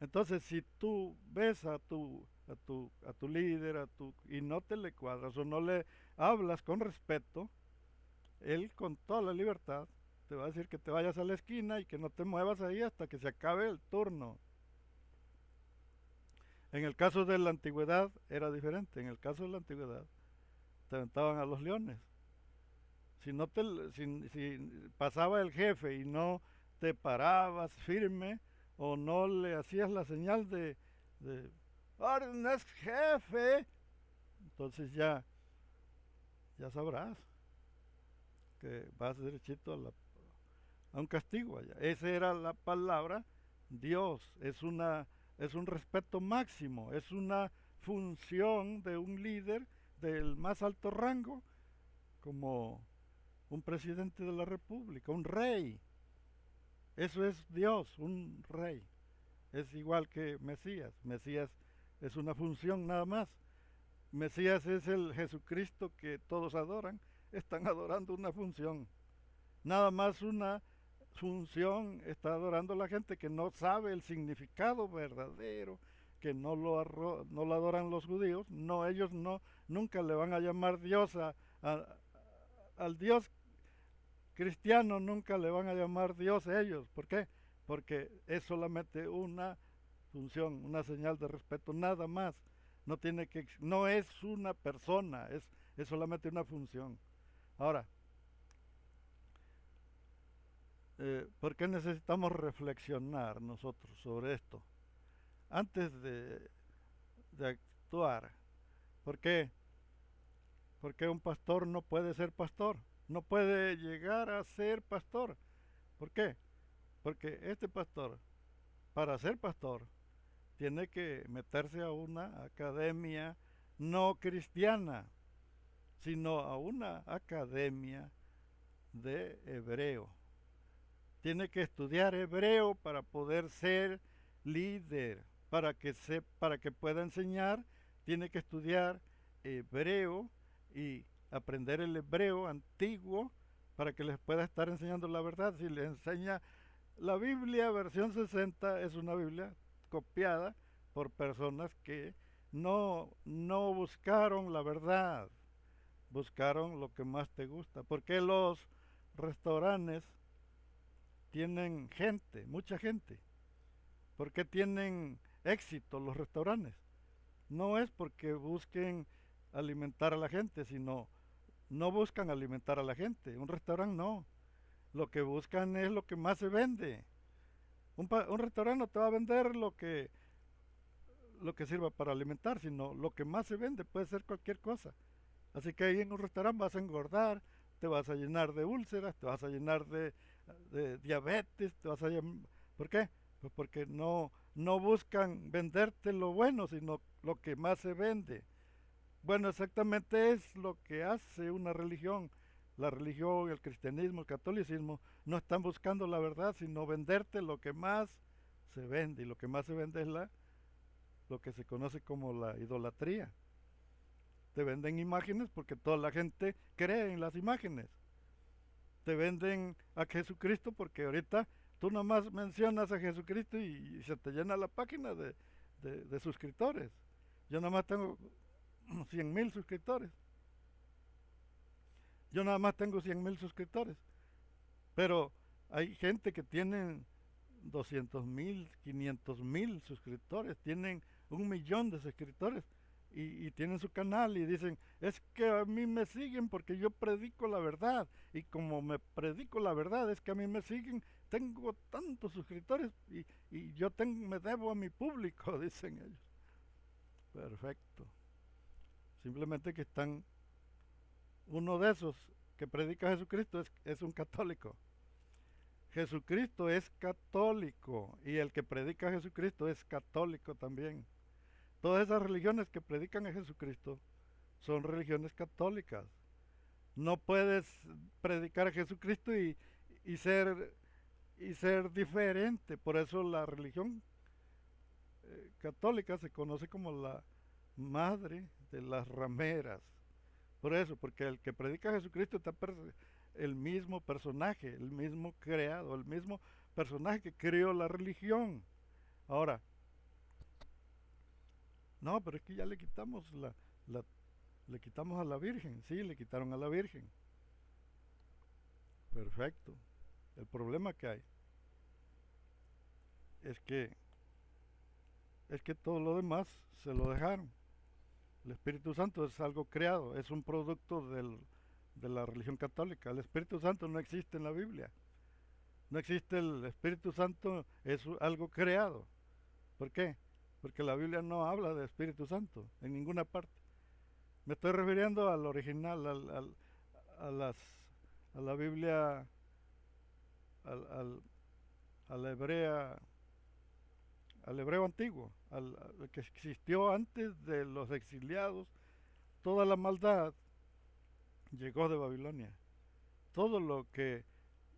A: Entonces, si tú ves a tu líder, y no te le cuadras o no le hablas con respeto, él con toda la libertad te va a decir que te vayas a la esquina y que no te muevas ahí hasta que se acabe el turno. En el caso de la antigüedad era diferente. En el caso de la antigüedad te aventaban a los leones. Si pasaba el jefe y no te parabas firme o no le hacías la señal de órdenes jefe, entonces ya sabrás que vas derechito a un castigo allá. Esa era la palabra Dios. Es un respeto máximo, es una función de un líder del más alto rango, como un presidente de la república, un rey. Eso es Dios, un rey. Es igual que Mesías. Mesías es una función nada más. Mesías es el Jesucristo que todos adoran. Están adorando una función. Nada más una función está adorando la gente que no sabe el significado verdadero, que no lo adoran los judíos. No, ellos nunca le van a llamar Dios a, al Dios cristiano, nunca le van a llamar Dios ellos. ¿Por qué? Porque es solamente una función, una señal de respeto, nada más. No es una persona, es solamente una función. Ahora, ¿por qué necesitamos reflexionar nosotros sobre esto? Antes de actuar. ¿Por qué? Porque un pastor no puede ser pastor. No puede llegar a ser pastor. ¿Por qué? Porque este pastor, para ser pastor, tiene que meterse a una academia no cristiana, sino a una academia de hebreo. tiene que estudiar hebreo para poder ser líder. Para que pueda enseñar, tiene que estudiar hebreo y aprender el hebreo antiguo para que les pueda estar enseñando la verdad. Si les enseña la Biblia versión 60, es una Biblia copiada por personas que no buscaron la verdad, buscaron lo que más te gusta. Porque los restaurantes tienen gente, mucha gente? ¿Por qué tienen éxito los restaurantes? No es porque busquen alimentar a la gente, sino no buscan alimentar a la gente. Un restaurante no. Lo que buscan es lo que más se vende. Un restaurante no te va a vender lo que sirva para alimentar, sino lo que más se vende. Puede ser cualquier cosa. Así que ahí en un restaurante vas a engordar, te vas a llenar de úlceras, te vas a llenar de diabetes, ¿por qué? Pues porque no buscan venderte lo bueno, sino lo que más se vende. Bueno, exactamente es lo que hace una religión. La religión, el cristianismo, el catolicismo, no están buscando la verdad, sino venderte lo que más se vende. Y lo que más se vende es lo que se conoce como la idolatría. Te venden imágenes porque toda la gente cree en las imágenes. Te venden a Jesucristo porque ahorita tú nomás mencionas a Jesucristo y se te llena la página de suscriptores. Yo nomás tengo 100,000 suscriptores. Yo nada más tengo 100,000 suscriptores. Pero hay gente que tiene 200,000, 500,000 suscriptores, tienen 1 millón de suscriptores y tienen su canal y dicen, es que a mí me siguen porque yo predico la verdad y como me predico la verdad es que a mí me siguen, tengo tantos suscriptores y me debo a mi público, dicen ellos. Perfecto. Simplemente que uno de esos que predica a Jesucristo es un católico. Jesucristo es católico y el que predica a Jesucristo es católico también. Todas esas religiones que predican a Jesucristo son religiones católicas. No puedes predicar a Jesucristo y ser diferente. Por eso la religión católica se conoce como la madre de las rameras. Por eso, porque el que predica a Jesucristo está el mismo personaje, el mismo creado, el mismo personaje que creó la religión. Ahora, no, pero es que ya le quitamos le quitamos a la Virgen, sí, le quitaron a la Virgen. Perfecto. El problema que hay es que todo lo demás se lo dejaron. El Espíritu Santo es algo creado, es un producto de la religión católica. El Espíritu Santo no existe en la Biblia. No existe el Espíritu Santo, es algo creado. ¿Por qué? Porque la Biblia no habla de Espíritu Santo en ninguna parte. Me estoy refiriendo al original, a, las, a la Biblia, al, a la hebrea, al hebreo antiguo, al que existió antes de los exiliados. Toda la maldad llegó de Babilonia. Todo lo que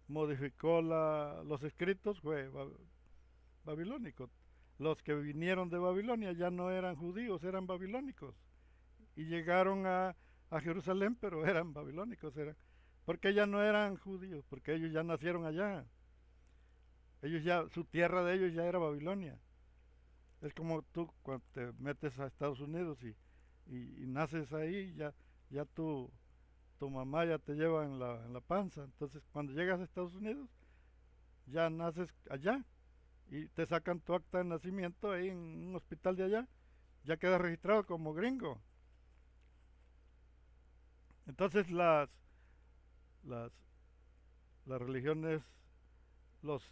A: modificó los escritos fue babilónico. Los que vinieron de Babilonia ya no eran judíos, eran babilónicos. Y llegaron a Jerusalén, pero eran babilónicos, porque ya no eran judíos, porque ellos ya nacieron allá. Su tierra de ellos ya era Babilonia. Es como tú cuando te metes a Estados Unidos y naces ahí, ya tu mamá ya te lleva en la panza. Entonces, cuando llegas a Estados Unidos, ya naces allá y te sacan tu acta de nacimiento ahí en un hospital de allá. Ya quedas registrado como gringo. Entonces, las, las religiones, los,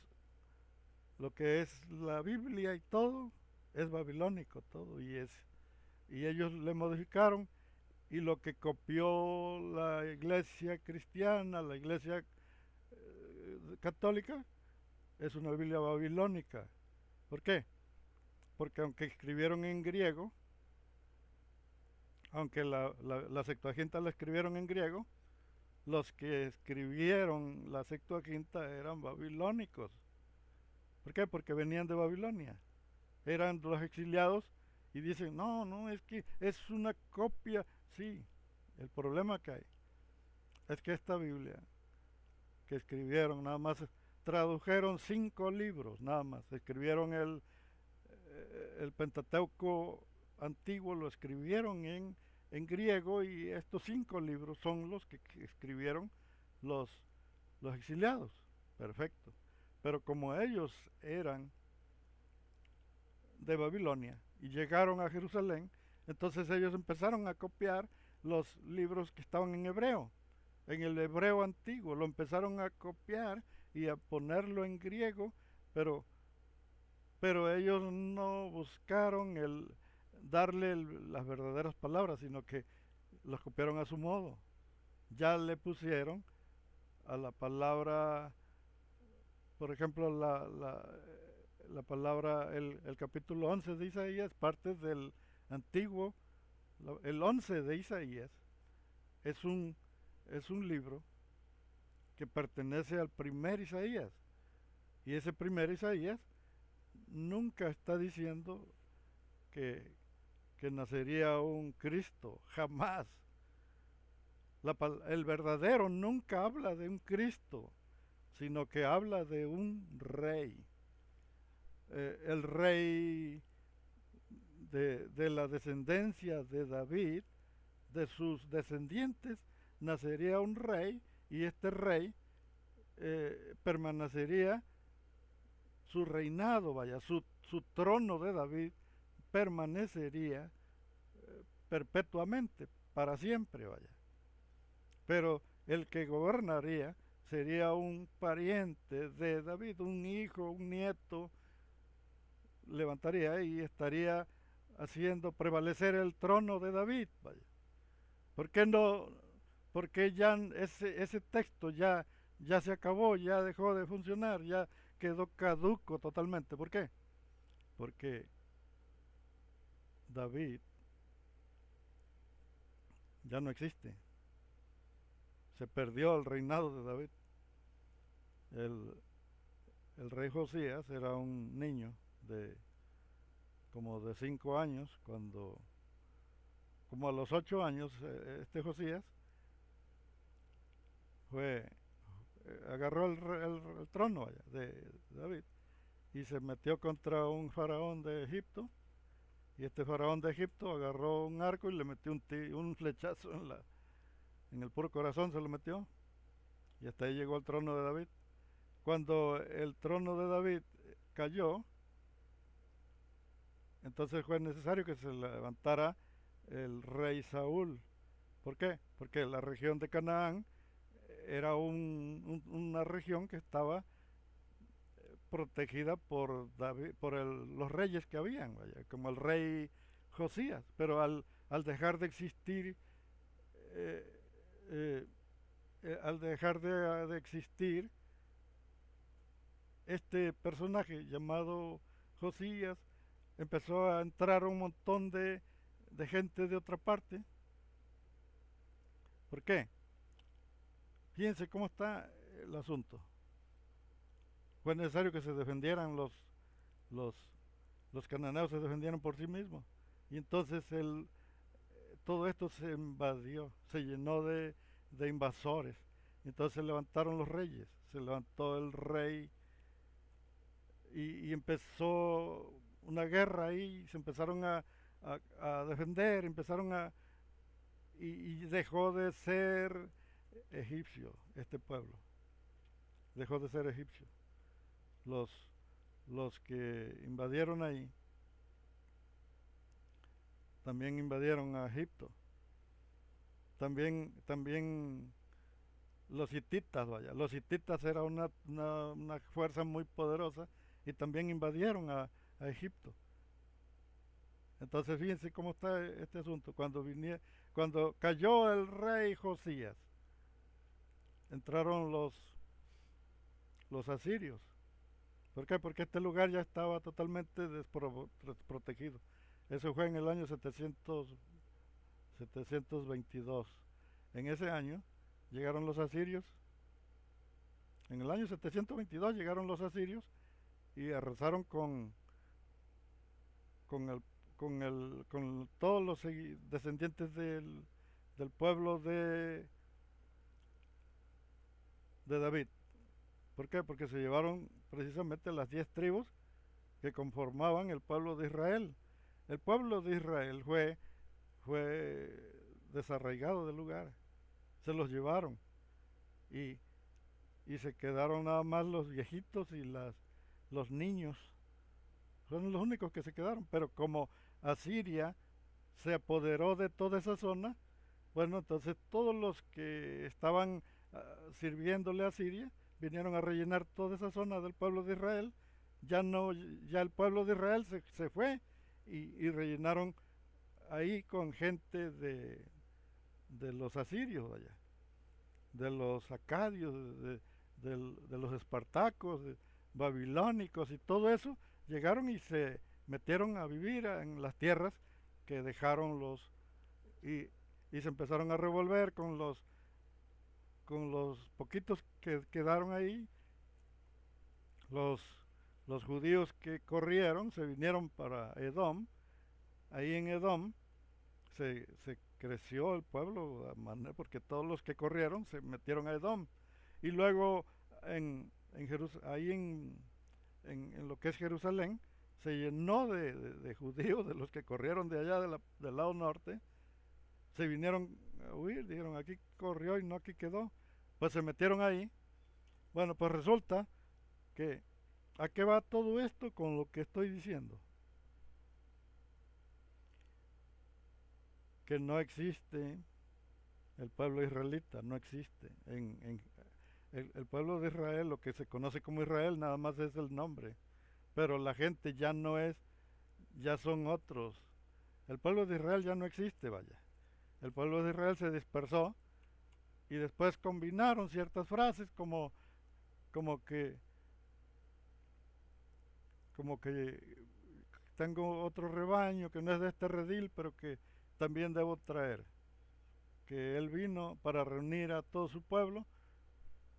A: lo que es la Biblia y todo, es babilónico todo y ellos le modificaron y lo que copió la iglesia cristiana, la iglesia católica, es una Biblia babilónica. ¿Por qué? Porque aunque escribieron en griego, aunque la Septuaginta la escribieron en griego, los que escribieron la Septuaginta eran babilónicos. ¿Por qué? Porque venían de Babilonia. Eran los exiliados y dicen, no, no, es que es una copia. Sí, el problema que hay es que esta Biblia que escribieron, nada más tradujeron 5 libros, nada más. Escribieron el Pentateuco antiguo, lo escribieron en griego, y estos 5 libros son los que escribieron los, los exiliados. Perfecto. Pero como ellos eran de Babilonia y llegaron a Jerusalén, entonces ellos empezaron a copiar los libros que estaban en hebreo, en el hebreo antiguo, lo empezaron a copiar y a ponerlo en griego, pero, pero ellos no buscaron darle las verdaderas palabras, sino que los copiaron a su modo. Ya le pusieron a la palabra, por ejemplo, la palabra, el capítulo 11 de Isaías, parte del antiguo, el 11 de Isaías, es es un libro que pertenece al primer Isaías. Y ese primer Isaías nunca está diciendo que, que nacería un Cristo, jamás. El verdadero nunca habla de un Cristo, sino que habla de un rey. El rey de la descendencia de David, de sus descendientes, nacería un rey, y este rey permanecería su reinado, vaya, su trono de David permanecería perpetuamente, para siempre, vaya. Pero el que gobernaría sería un pariente de David, un hijo, un nieto, levantaría y estaría haciendo prevalecer el trono de David, vaya. ¿Por qué no? Porque ya ese texto ya se acabó, ya dejó de funcionar, ya quedó caduco totalmente. ¿Por qué? Porque David ya no existe. Se perdió el reinado de David. El, el rey Josías era un niño de como de 5 años, cuando, como a los 8 años, este Josías fue, agarró el trono allá de David y se metió contra un faraón de Egipto. Y este faraón de Egipto agarró un arco y le metió un flechazo en el puro corazón, se lo metió. Y hasta ahí llegó el trono de David. Cuando el trono de David cayó, entonces fue necesario que se levantara el rey Saúl. ¿Por qué? Porque la región de Canaán era una región que estaba protegida por David, por los reyes que habían, vaya, como el rey Josías. Pero al dejar de existir, eh, eh, al dejar de existir este personaje llamado Josías, empezó a entrar un montón de gente de otra parte. ¿Por qué? Fíjense cómo está el asunto. Fue necesario que se defendieran los, los cananeos, se defendieran por sí mismos. Y entonces todo esto se invadió, se llenó de invasores. Entonces se levantaron los reyes, se levantó el rey y empezó una guerra ahí, se empezaron a defender, y dejó de ser egipcio este pueblo, dejó de ser egipcio. Los, los que invadieron ahí también invadieron a Egipto, también los hititas, vaya, los hititas era una fuerza muy poderosa, y también invadieron a Egipto. Entonces fíjense cómo está este asunto. Cuando cayó el rey Josías, entraron los asirios. ¿Por qué? Porque este lugar ya estaba totalmente desprotegido. Eso fue en el año 722. En ese año llegaron los asirios. En el año 722 llegaron los asirios y arrasaron con, el, con todos los descendientes del pueblo de David. ¿Por qué? Porque se llevaron precisamente las 10 tribus que conformaban el pueblo de Israel. El pueblo de Israel fue desarraigado del lugar, se los llevaron y, y se quedaron nada más los viejitos y los niños. Son los únicos que se quedaron, pero como Asiria se apoderó de toda esa zona, bueno, entonces todos los que estaban sirviéndole a Siria vinieron a rellenar toda esa zona del pueblo de Israel. Ya no, ya el pueblo de Israel se fue y rellenaron ahí con gente de los asirios allá, de los acadios, de los espartacos, babilónicos y todo eso, llegaron y se metieron a vivir en las tierras que dejaron y, y se empezaron a revolver con los poquitos que quedaron ahí. Los, los judíos que corrieron se vinieron para Edom. Ahí en Edom se creció el pueblo, porque todos los que corrieron se metieron a Edom. Y luego ahí en lo que es Jerusalén, se llenó de judíos, de los que corrieron de allá del lado norte, se vinieron a huir, dijeron aquí corrió y no aquí quedó, pues se metieron ahí. Bueno, pues resulta que ¿a qué va todo esto con lo que estoy diciendo? Que no existe el pueblo israelita, no existe. El pueblo de Israel, lo que se conoce como Israel, nada más es el nombre, pero la gente ya no es, ya son otros. El pueblo de Israel ya no existe, vaya. El pueblo de Israel se dispersó y después combinaron ciertas frases como que como que tengo otro rebaño que no es de este redil, pero que también debo traer, que él vino para reunir a todo su pueblo.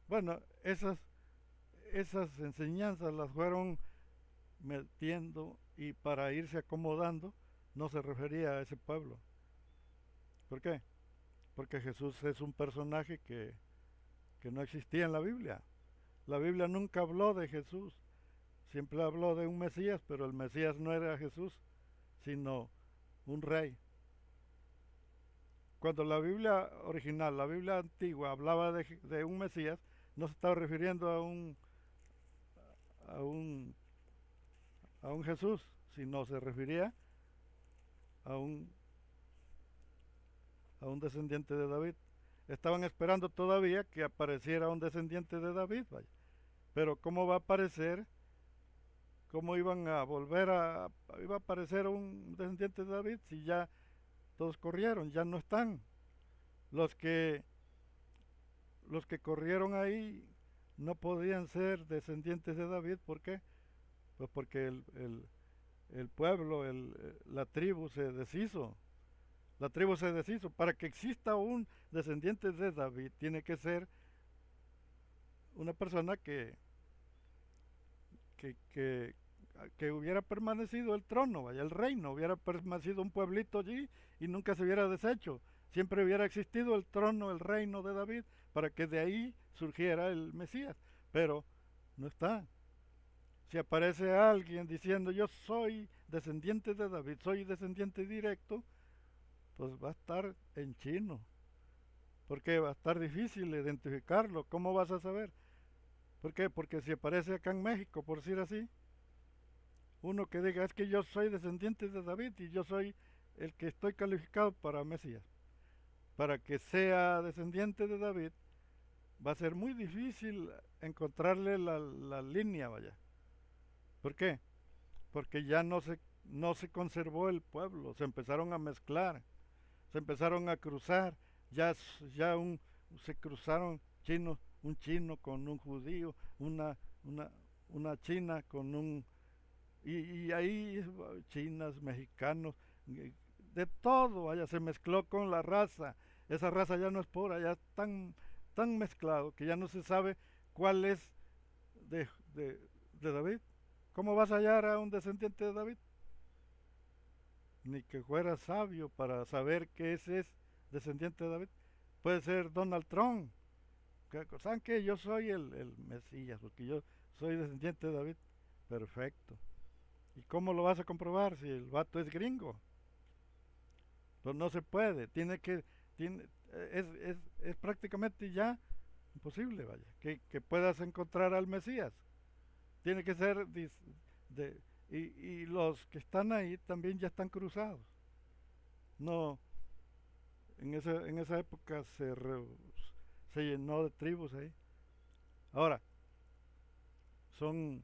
A: Bueno, esas enseñanzas las fueron metiendo y para irse acomodando no se refería a ese pueblo. ¿Por qué? Porque Jesús es un personaje que no existía en la Biblia. La Biblia nunca habló de Jesús, siempre habló de un Mesías, pero el Mesías no era Jesús, sino un rey. Cuando la Biblia original, la Biblia antigua, hablaba de un Mesías, no se estaba refiriendo a un, a un Jesús, sino se refería a a un descendiente de David. Estaban esperando todavía que apareciera un descendiente de David, vaya. Pero ¿cómo va a aparecer? ¿Cómo iban a iba a aparecer un descendiente de David si ya todos corrieron, ya no están? Los que, los que corrieron ahí no podían ser descendientes de David, ¿por qué? Pues porque el pueblo, la tribu se deshizo. La tribu se deshizo. Para que exista un descendiente de David, tiene que ser una persona que, que, que hubiera permanecido el trono, vaya, el reino, hubiera permanecido un pueblito allí y nunca se hubiera deshecho. Siempre hubiera existido el trono, el reino de David, para que de ahí surgiera el Mesías. Pero no está. Si aparece alguien diciendo yo soy descendiente de David, soy descendiente directo, pues va a estar en chino. Porque va a estar difícil identificarlo. ¿Cómo vas a saber? ¿Por qué? Porque si aparece acá en México, por decir así, uno que diga es que yo soy descendiente de David y yo soy el que estoy calificado para Mesías. Para que sea descendiente de David, va a ser muy difícil encontrarle la línea, vaya. ¿Por qué? Porque ya no se conservó el pueblo, se empezaron a mezclar, se empezaron a cruzar, ya, se cruzaron un chino con un judío, una china con y ahí chinas, mexicanos, de todo, vaya, se mezcló con la raza. Esa raza ya no es pura, ya están tan mezclado que ya no se sabe cuál es de, de, de David. ¿Cómo vas a hallar a un descendiente de David? Ni que fuera sabio para saber que ese es descendiente de David. Puede ser Donald Trump. ¿Saben qué? Yo soy el Mesías, porque yo soy descendiente de David. Perfecto. ¿Y cómo lo vas a comprobar si el vato es gringo? Pues no se puede. Tiene, es prácticamente ya imposible, vaya, que puedas encontrar al Mesías. Tiene que ser de, y los que están ahí también ya están cruzados. No, en esa época se llenó de tribus ahí. Ahora, son,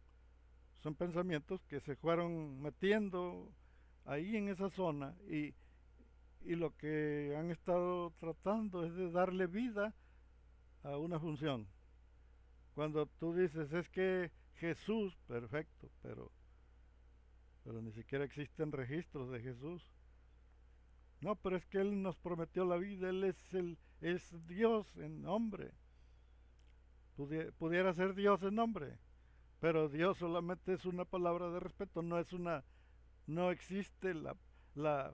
A: son pensamientos que se fueron metiendo ahí en esa zona y lo que han estado tratando es de darle vida a una función. Cuando tú dices es que Jesús, perfecto, pero ni siquiera existen registros de Jesús. No, pero es que Él nos prometió la vida, es Dios en hombre. Pudiera ser Dios en hombre, pero Dios solamente es una palabra de respeto, no existe la,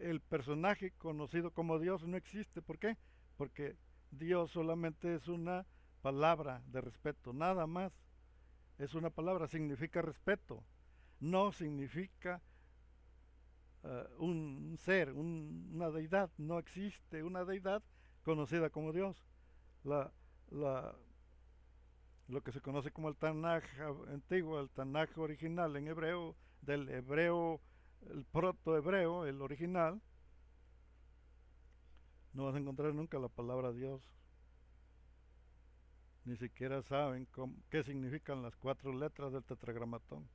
A: el personaje conocido como Dios, no existe. ¿Por qué? Porque Dios solamente es una palabra de respeto, nada más. Es una palabra, significa respeto, no significa un ser, una deidad. No existe una deidad conocida como Dios. La, la, lo que se conoce como el Tanaj antiguo, el Tanaj original en hebreo, del hebreo, el protohebreo, el original, no vas a encontrar nunca la palabra Dios. Ni siquiera saben qué significan las 4 letras del tetragramatón.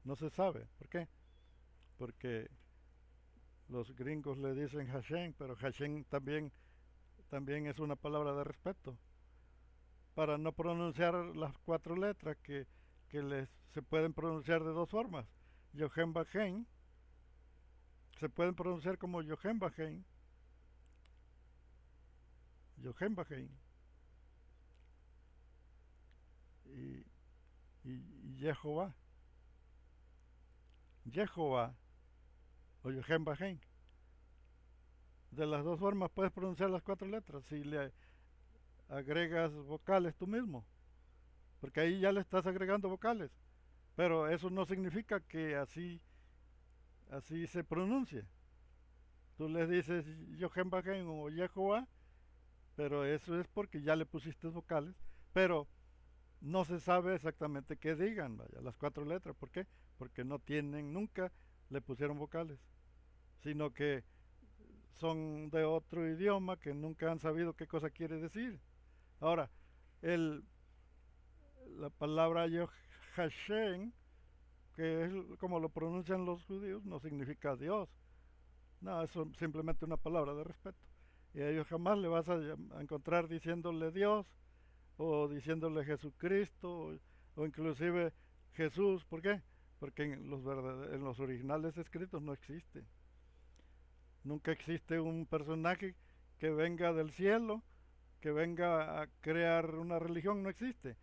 A: No se sabe. ¿Por qué? Porque los gringos le dicen Hashem, pero Hashem también es una palabra de respeto. Para no pronunciar las 4 letras que se pueden pronunciar de dos formas. Yohem Bahem se pueden pronunciar como Yohem Bahem, Yohem Bahem y, y Jehová, Jehová o Yohem Bahem. De las dos formas puedes pronunciar las 4 letras si le agregas vocales tú mismo, porque ahí ya le estás agregando vocales, pero eso no significa que así se pronuncie. Tú le dices Yohem Bahem o Jehová, pero eso es porque ya le pusiste vocales, pero no se sabe exactamente qué digan, vaya, las 4 letras. ¿Por qué? Porque no tienen, nunca le pusieron vocales, sino que son de otro idioma que nunca han sabido qué cosa quiere decir. Ahora, el, la palabra Hashem, que es como lo pronuncian los judíos, no significa Dios. No, es simplemente una palabra de respeto. Y a ellos jamás le vas a encontrar diciéndole Dios o diciéndole Jesucristo o inclusive Jesús. ¿Por qué? Porque en los originales escritos no existe. Nunca existe un personaje que venga del cielo, que venga a crear una religión, no existe.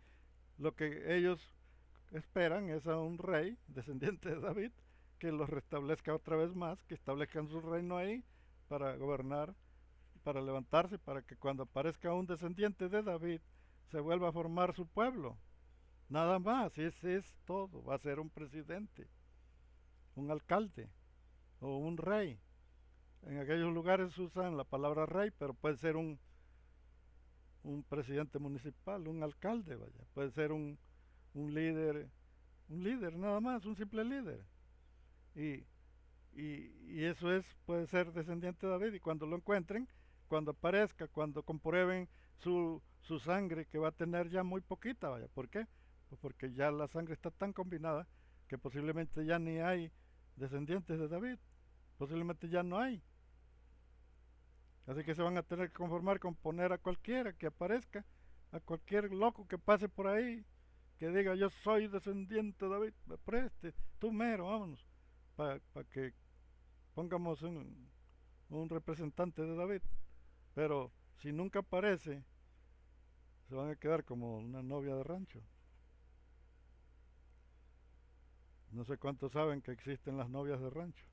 A: Lo que ellos esperan es a un rey, descendiente de David, que los restablezca otra vez más, que establezcan su reino ahí para gobernar, para levantarse, para que cuando aparezca un descendiente de David se vuelva a formar su pueblo. Nada más, ese es todo. Va a ser un presidente, un alcalde o un rey. En aquellos lugares usan la palabra rey, pero puede ser un presidente municipal, un alcalde, vaya. Puede ser un líder nada más, un simple líder. Y, y eso puede ser descendiente de David. Y cuando lo encuentren, cuando aparezca, cuando comprueben su sangre, que va a tener ya muy poquita, vaya. ¿Por qué? Pues porque ya la sangre está tan combinada que posiblemente ya ni hay descendientes de David. Posiblemente ya no hay. Así que se van a tener que conformar con poner a cualquiera que aparezca, a cualquier loco que pase por ahí, que diga yo soy descendiente de David, preste, tú mero, vámonos, para que pongamos un representante de David. Pero si nunca aparece Se van a quedar como una novia de rancho. No sé cuántos saben que existen las novias de rancho.